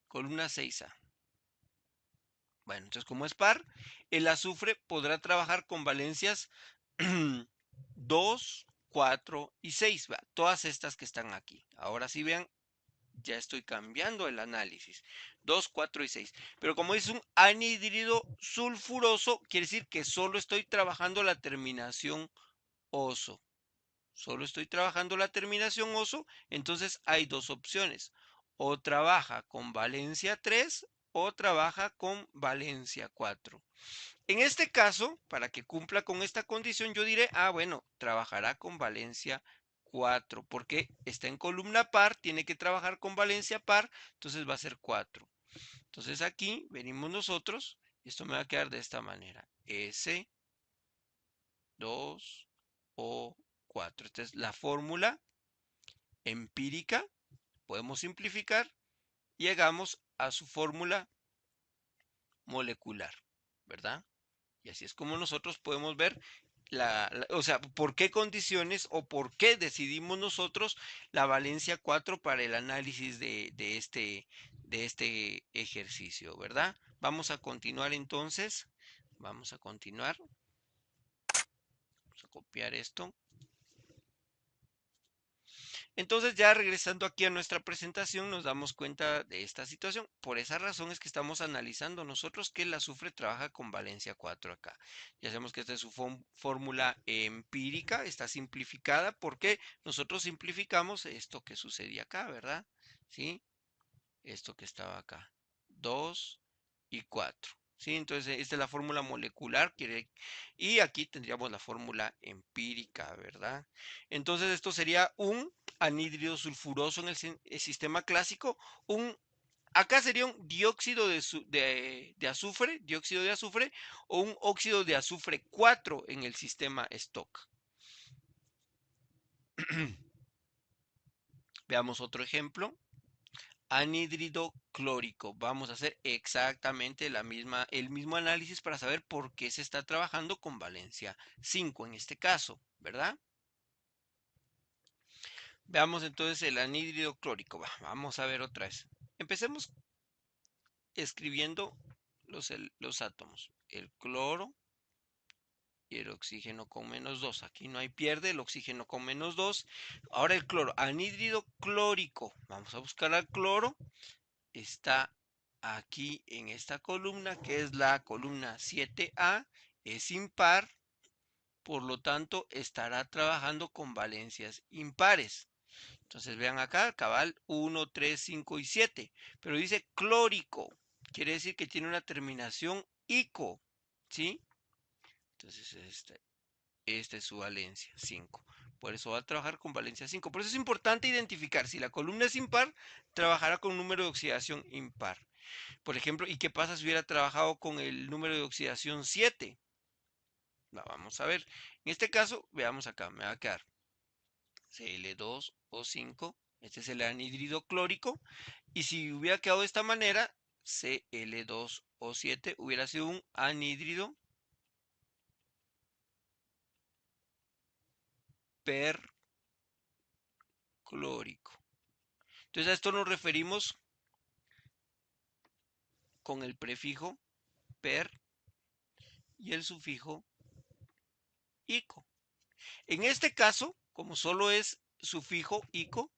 Columna 6A. Bueno, entonces como es par, el azufre podrá trabajar con valencias 2, 4 y 6. Todas estas que están aquí. Ahora sí vean, ya estoy cambiando el análisis. 2, 4 y 6. Pero como es un anhídrido sulfuroso, quiere decir que solo estoy trabajando la terminación oso. Solo estoy trabajando la terminación oso, entonces hay dos opciones. O trabaja con valencia 3 o trabaja con valencia 4. En este caso, para que cumpla con esta condición, yo diré, bueno, trabajará con valencia 4, porque está en columna par, tiene que trabajar con valencia par, entonces va a ser 4. Entonces aquí venimos nosotros, y esto me va a quedar de esta manera, S, 2 o 4. Esta es la fórmula empírica, podemos simplificar, y llegamos a su fórmula molecular, ¿verdad? Y así es como nosotros podemos ver o sea, por qué condiciones o por qué decidimos nosotros la valencia 4 para el análisis de este ejercicio, ¿verdad? Vamos a continuar entonces. Vamos a continuar. Vamos a copiar esto. Entonces ya regresando aquí a nuestra presentación nos damos cuenta de esta situación. Por esa razón es que estamos analizando nosotros que el azufre trabaja con valencia 4 acá. Ya sabemos que esta es su fórmula empírica, está simplificada porque nosotros simplificamos esto que sucedía acá, ¿verdad? ¿Sí? Esto que estaba acá. 2 y 4. ¿Sí? Entonces esta es la fórmula molecular y aquí tendríamos la fórmula empírica, ¿verdad? Entonces esto sería un anhídrido sulfuroso en el sistema clásico, acá sería un dióxido de azufre, dióxido de azufre, o un óxido de azufre 4 en el sistema Stock. Veamos otro ejemplo. Anhídrido clórico. Vamos a hacer exactamente el mismo análisis para saber por qué se está trabajando con valencia 5 en este caso, ¿verdad? Veamos entonces el anhídrido clórico. Vamos a ver otra vez. Empecemos escribiendo los átomos. El cloro y el oxígeno con -2. Aquí no hay pierde, el oxígeno con -2. Ahora el cloro, anhídrido clórico. Vamos a buscar al cloro. Está aquí en esta columna, que es la columna 7A. Es impar, por lo tanto estará trabajando con valencias impares. Entonces vean acá, cabal 1, 3, 5 y 7. Pero dice clórico. Quiere decir que tiene una terminación ico. ¿Sí? Entonces esta es su valencia 5. Por eso va a trabajar con valencia 5. Por eso es importante identificar. Si la columna es impar, trabajará con un número de oxidación impar. Por ejemplo, ¿y qué pasa si hubiera trabajado con el número de oxidación 7? Vamos a ver. En este caso, veamos acá, me va a quedar Cl2O5. Este es el anhídrido clórico. Y si hubiera quedado de esta manera, Cl2O7 hubiera sido un anhídrido perclórico. Entonces a esto nos referimos con el prefijo per y el sufijo ico. En este caso, como solo es sufijo ico,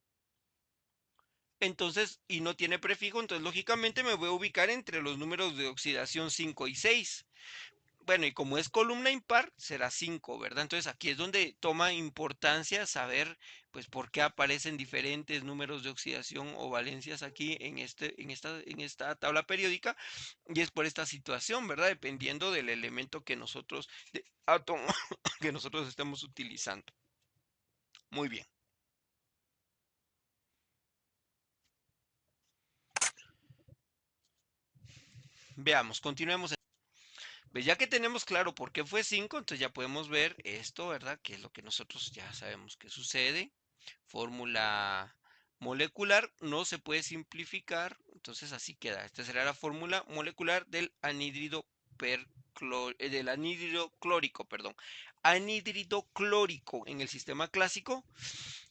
entonces, y no tiene prefijo, entonces lógicamente me voy a ubicar entre los números de oxidación 5 y 6. bueno, y como es columna impar, será 5, ¿verdad? Entonces aquí es donde toma importancia saber, pues, por qué aparecen diferentes números de oxidación o valencias aquí en esta tabla periódica, y es por esta situación, ¿verdad? Dependiendo del elemento que nosotros, de átomo, que nosotros estemos utilizando. Muy bien. Veamos, continuemos. Pues ya que tenemos claro por qué fue 5, entonces ya podemos ver esto, ¿verdad? Que es lo que nosotros ya sabemos que sucede. Fórmula molecular no se puede simplificar, entonces así queda. Esta será la fórmula molecular del del anhídrido clórico, perdón. Anhídrido clórico en el sistema clásico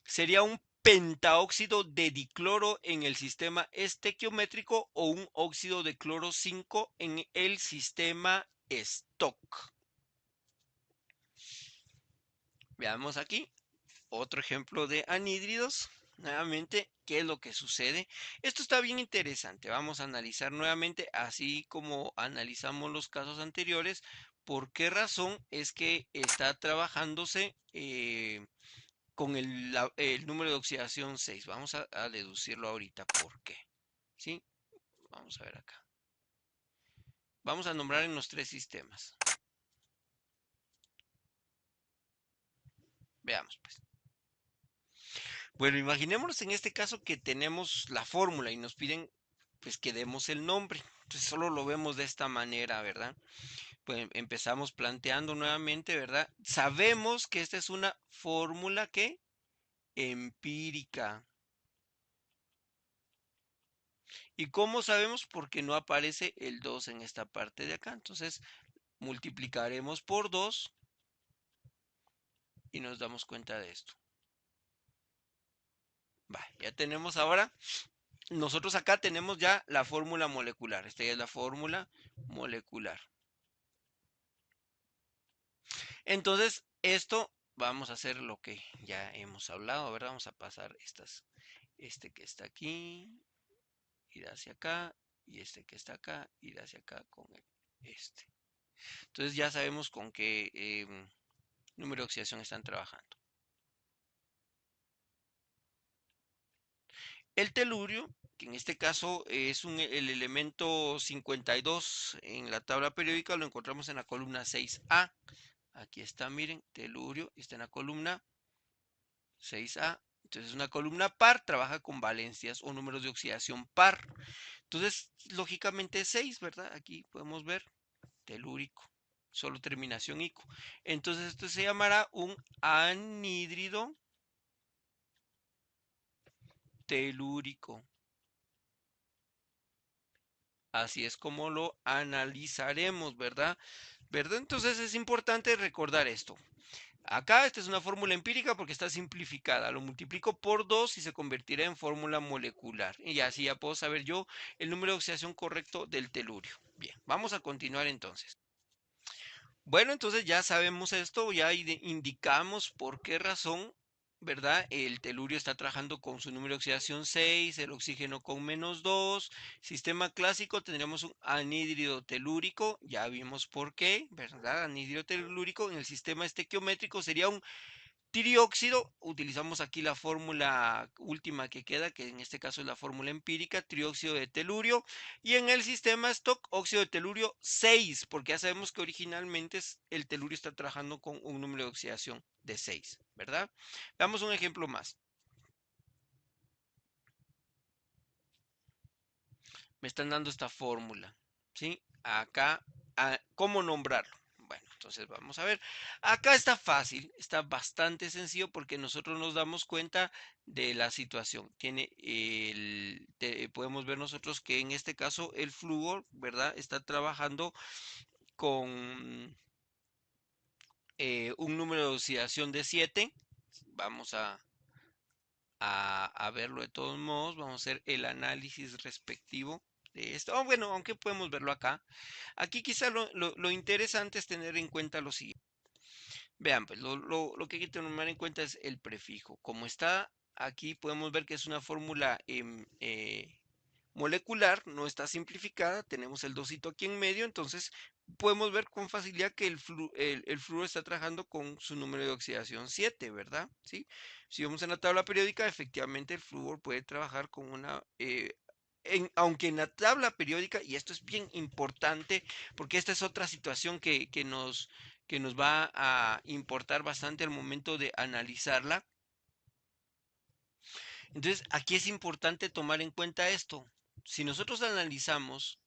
sería un pentaóxido de dicloro en el sistema estequiométrico o un óxido de cloro 5 en el sistema Stock. Veamos aquí otro ejemplo de anhídridos. Nuevamente, ¿qué es lo que sucede? Esto está bien interesante. Vamos a analizar nuevamente, así como analizamos los casos anteriores, por qué razón es que está trabajándose con el número de oxidación 6. Vamos a deducirlo ahorita. ¿Por qué? ¿Sí? Vamos a ver acá. Vamos a nombrar en los tres sistemas. Veamos, pues. Bueno, imaginémonos en este caso que tenemos la fórmula y nos piden pues que demos el nombre. Entonces solo lo vemos de esta manera, ¿verdad? Pues empezamos planteando nuevamente, ¿verdad? Sabemos que esta es una fórmula que empírica. ¿Y cómo sabemos? Porque no aparece el 2 en esta parte de acá. Entonces multiplicaremos por 2 y nos damos cuenta de esto. Vale, ya tenemos ahora, nosotros acá tenemos ya la fórmula molecular. Esta ya es la fórmula molecular. Entonces, esto vamos a hacer lo que ya hemos hablado, ¿verdad? Vamos a pasar este que está aquí, ir hacia acá, y este que está acá, ir hacia acá con este. Entonces ya sabemos con qué número de oxidación están trabajando. El telurio, que en este caso es el elemento 52 en la tabla periódica, lo encontramos en la columna 6A. Aquí está, miren, telurio, está en la columna 6A. Entonces una columna par trabaja con valencias o números de oxidación par. Entonces, lógicamente 6, ¿verdad? Aquí podemos ver telúrico, solo terminación ico. Entonces esto se llamará un anhídrido telúrico. Así es como lo analizaremos, ¿verdad? ¿Verdad? Entonces es importante recordar esto. Acá esta es una fórmula empírica porque está simplificada. Lo multiplico por 2 y se convertirá en fórmula molecular. Y así ya puedo saber yo el número de oxidación correcto del telurio. Bien, vamos a continuar entonces. Bueno, entonces ya sabemos esto, ya indicamos por qué razón, ¿verdad? El telurio está trabajando con su número de oxidación 6, el oxígeno con -2. Sistema clásico tendríamos un anhídrido telúrico, ya vimos por qué, ¿verdad? Anhídrido telúrico. En el sistema estequiométrico sería un trióxido. Utilizamos aquí la fórmula última que queda, que en este caso es la fórmula empírica, trióxido de telurio. Y en el sistema stock, óxido de telurio 6, porque ya sabemos que originalmente el telurio está trabajando con un número de oxidación de 6, ¿verdad? Damos un ejemplo más. Me están dando esta fórmula, ¿sí? Acá, ¿cómo nombrarlo? Bueno, entonces vamos a ver. Acá está fácil, está bastante sencillo porque nosotros nos damos cuenta de la situación. Podemos ver nosotros que en este caso el flúor, ¿verdad? Está trabajando con un número de oxidación de 7. Vamos a verlo de todos modos. Vamos a hacer el análisis respectivo de esto. Bueno, aunque podemos verlo acá. Aquí quizá lo interesante es tener en cuenta lo siguiente. Vean, pues lo que hay que tomar en cuenta es el prefijo. Como está aquí, podemos ver que es una fórmula molecular, no está simplificada. Tenemos el dosito aquí en medio, entonces podemos ver con facilidad que el flúor está trabajando con su número de oxidación 7, ¿verdad? ¿Sí? Si vemos en la tabla periódica, efectivamente el flúor puede trabajar con una... aunque en la tabla periódica, y esto es bien importante, porque esta es otra situación que nos va a importar bastante al momento de analizarla. Entonces, aquí es importante tomar en cuenta esto. Si nosotros analizamos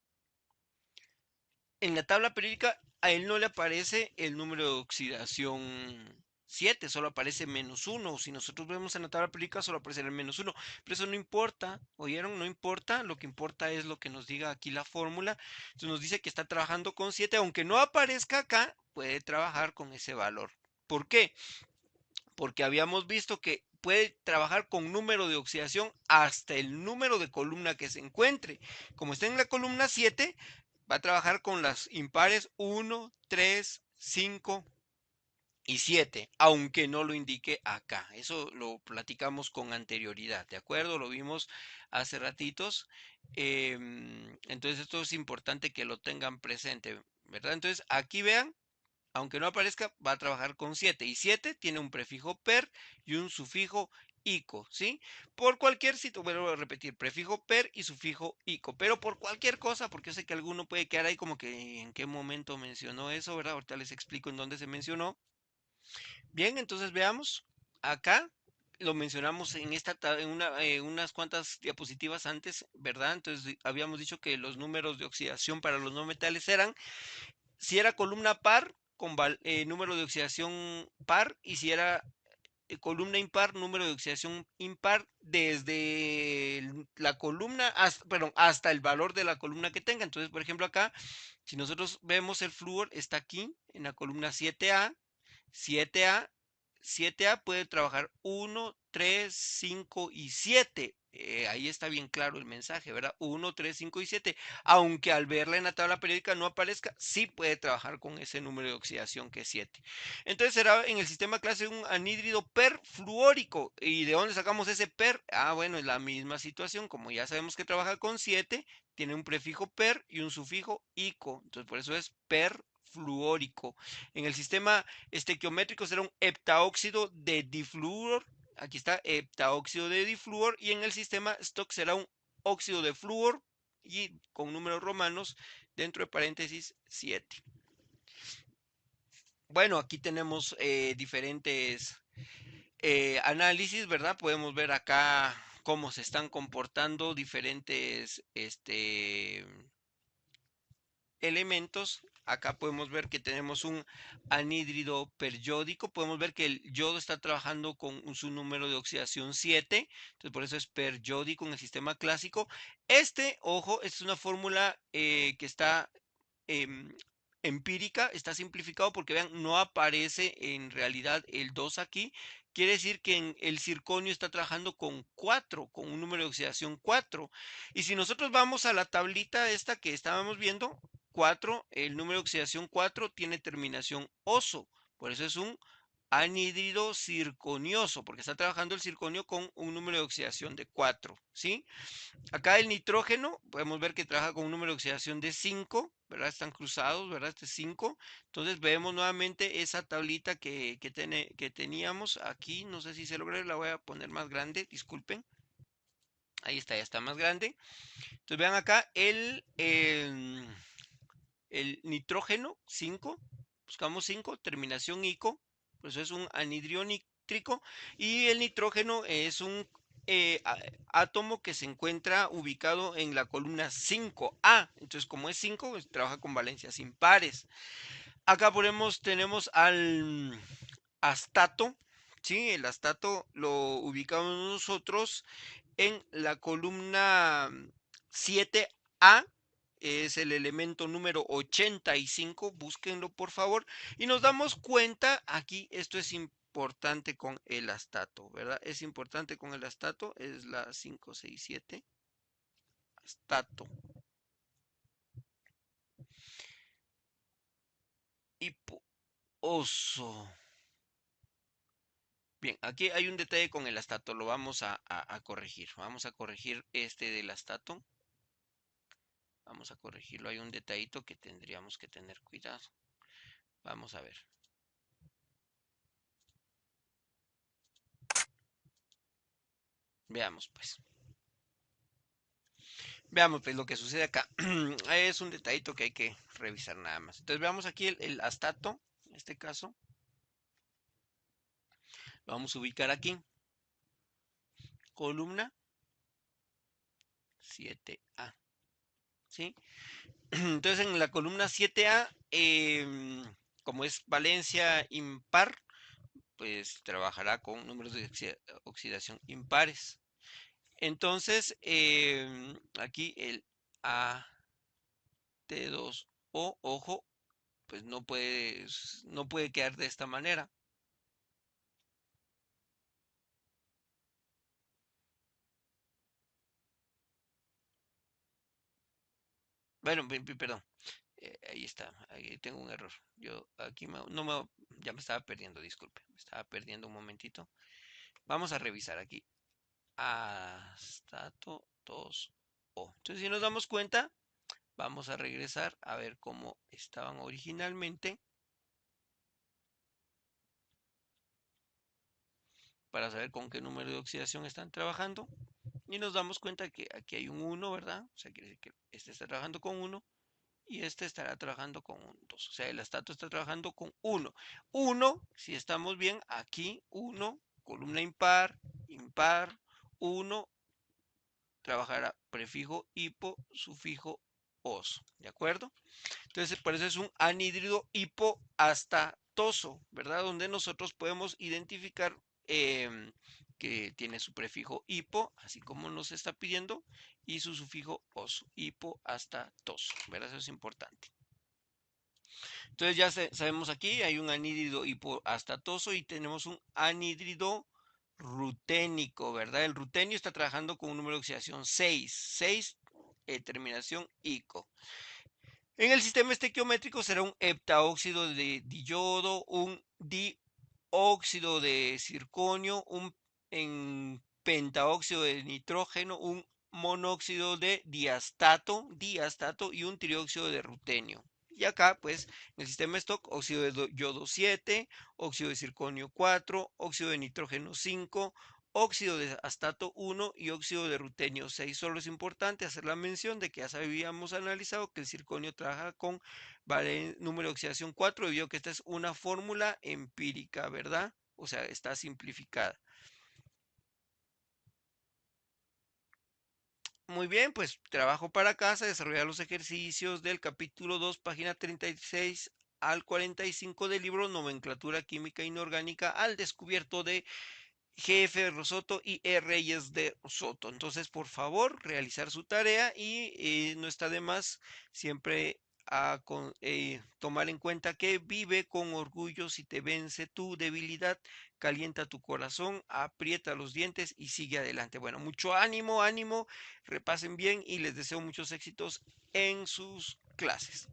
en la tabla periódica, a él no le aparece el número de oxidación 7, solo aparece -1. Si nosotros vemos en la tabla periódica, solo aparece el -1. Pero eso no importa, ¿oyeron? No importa. Lo que importa es lo que nos diga aquí la fórmula. Entonces nos dice que está trabajando con 7, aunque no aparezca acá, puede trabajar con ese valor. ¿Por qué? Porque habíamos visto que puede trabajar con número de oxidación hasta el número de columna que se encuentre. Como está en la columna 7, va a trabajar con las impares 1, 3, 5 y 7, aunque no lo indique acá. Eso lo platicamos con anterioridad, ¿de acuerdo? Lo vimos hace ratitos. Entonces esto es importante que lo tengan presente, ¿verdad? Entonces aquí vean, aunque no aparezca, va a trabajar con 7. Y 7 tiene un prefijo per y un sufijo ico, ¿sí? Por cualquier sitio, vuelvo a repetir, prefijo per y sufijo ico. Pero por cualquier cosa, porque yo sé que alguno puede quedar ahí como que en qué momento mencionó eso, ¿verdad? Ahorita les explico en dónde se mencionó. Bien, entonces veamos. Acá lo mencionamos en unas cuantas diapositivas antes, ¿verdad? Entonces habíamos dicho que los números de oxidación para los no metales eran si era columna par, con número de oxidación par, y si era columna impar, número de oxidación impar, desde la columna, hasta, perdón, hasta el valor de la columna que tenga. Entonces, por ejemplo, acá, si nosotros vemos el flúor, está aquí, en la columna 7A, 7A, 7A puede trabajar 1, 3, 5 y 7. Ahí está bien claro el mensaje, ¿verdad? 1, 3, 5 y 7. Aunque al verla en la tabla periódica no aparezca, sí puede trabajar con ese número de oxidación que es 7. Entonces será en el sistema clase un anhídrido perfluórico. ¿Y de dónde sacamos ese per? Ah, bueno, es la misma situación. Como ya sabemos que trabaja con 7, tiene un prefijo per y un sufijo ico. Entonces por eso es perfluórico. En el sistema estequiométrico será un heptaóxido de difluor. Aquí está heptaóxido de difluor. Y en el sistema Stock será un óxido de flúor y con números romanos dentro de paréntesis 7. Bueno, aquí tenemos diferentes análisis, ¿verdad? Podemos ver acá cómo se están comportando diferentes elementos. Acá podemos ver que tenemos un anhídrido periódico. Podemos ver que el yodo está trabajando con su número de oxidación 7. Entonces, por eso es periódico en el sistema clásico. Ojo, es una fórmula que está em, empírica, está simplificado porque vean, no aparece en realidad el 2 aquí. Quiere decir que el circonio está trabajando con 4, con un número de oxidación 4. Y si nosotros vamos a la tablita esta que estábamos viendo, 4, el número de oxidación 4 tiene terminación oso. Por eso es un anhídrido circonioso, porque está trabajando el circonio con un número de oxidación de 4, ¿sí? Acá el nitrógeno, podemos ver que trabaja con un número de oxidación de 5, ¿verdad? Están cruzados, ¿verdad? Este es 5. Entonces vemos nuevamente esa tablita que teníamos aquí. No sé si se logra, la voy a poner más grande, disculpen. Ahí está, ya está más grande. Entonces vean acá el nitrógeno 5. Buscamos 5, terminación ico. Por eso es un anhidrio nítrico. Y el nitrógeno es un eh, átomo que se encuentra ubicado en la columna 5A. Entonces, como es 5, pues, trabaja con valencias impares. Acá tenemos al astato. Sí, el astato lo ubicamos nosotros en la columna 7A. Es el elemento número 85. Búsquenlo, por favor. Y nos damos cuenta, aquí esto es importante con el astato, ¿verdad? Es importante con el astato, es la 567. Astato. Hiposo. Bien, aquí hay un detalle con el astato, lo vamos a corregir. Vamos a corregir este del astato. Vamos a corregirlo. Hay un detallito que tendríamos que tener cuidado. Vamos a ver. Veamos pues. Veamos pues lo que sucede acá. Es un detallito que hay que revisar nada más. Entonces veamos aquí el astato. En este caso. Lo vamos a ubicar aquí. Columna 7A. ¿Sí? Entonces en la columna 7A, como es valencia impar, pues trabajará con números de oxidación impares. Entonces, aquí el AT2O, ojo, pues no puede quedar de esta manera. Bueno, perdón. Ahí está, ahí tengo un error. Yo aquí no me, ya me estaba perdiendo, disculpe, me estaba perdiendo un momentito. Vamos a revisar aquí. Astato 2O. Entonces, si nos damos cuenta, vamos a regresar a ver cómo estaban originalmente para saber con qué número de oxidación están trabajando. Y nos damos cuenta que aquí hay un 1, ¿verdad? O sea, quiere decir que este está trabajando con 1 y este estará trabajando con un 2. O sea, el astato está trabajando con 1. 1, si estamos bien, aquí 1, columna impar, impar, 1, trabajará prefijo hipo, sufijo os. ¿De acuerdo? Entonces, por eso es un anhídrido hipoastatoso, ¿verdad? Donde nosotros podemos identificar que tiene su prefijo hipo, así como nos está pidiendo, y su sufijo os, hipoastatoso, ¿verdad? Eso es importante. Entonces ya sabemos aquí, hay un anhídrido hipoastatoso y tenemos un anhídrido ruténico, ¿verdad? El rutenio está trabajando con un número de oxidación 6, 6 terminación ico. En el sistema estequiométrico será un heptaóxido de diyodo, un dióxido de circonio, un pentaóxido de nitrógeno, un monóxido de diastato y un trióxido de rutenio. Y acá, pues, en el sistema stock, óxido de yodo 7, óxido de circonio 4, óxido de nitrógeno 5, óxido de astato 1 y óxido de rutenio 6. Solo es importante hacer la mención de que ya habíamos analizado que el circonio trabaja con número de oxidación 4 debido a que esta es una fórmula empírica, ¿verdad? O sea, está simplificada. Muy bien, pues trabajo para casa, desarrollar los ejercicios del capítulo 2, página 36 al 45 del libro Nomenclatura Química Inorgánica al descubierto de GF Rosoto y Reyes de Rosoto. Entonces, por favor, realizar su tarea y no está de más siempre tomar en cuenta que vive con orgullo si te vence tu debilidad, calienta tu corazón, aprieta los dientes y sigue adelante. Bueno, mucho ánimo, ánimo, repasen bien y les deseo muchos éxitos en sus clases.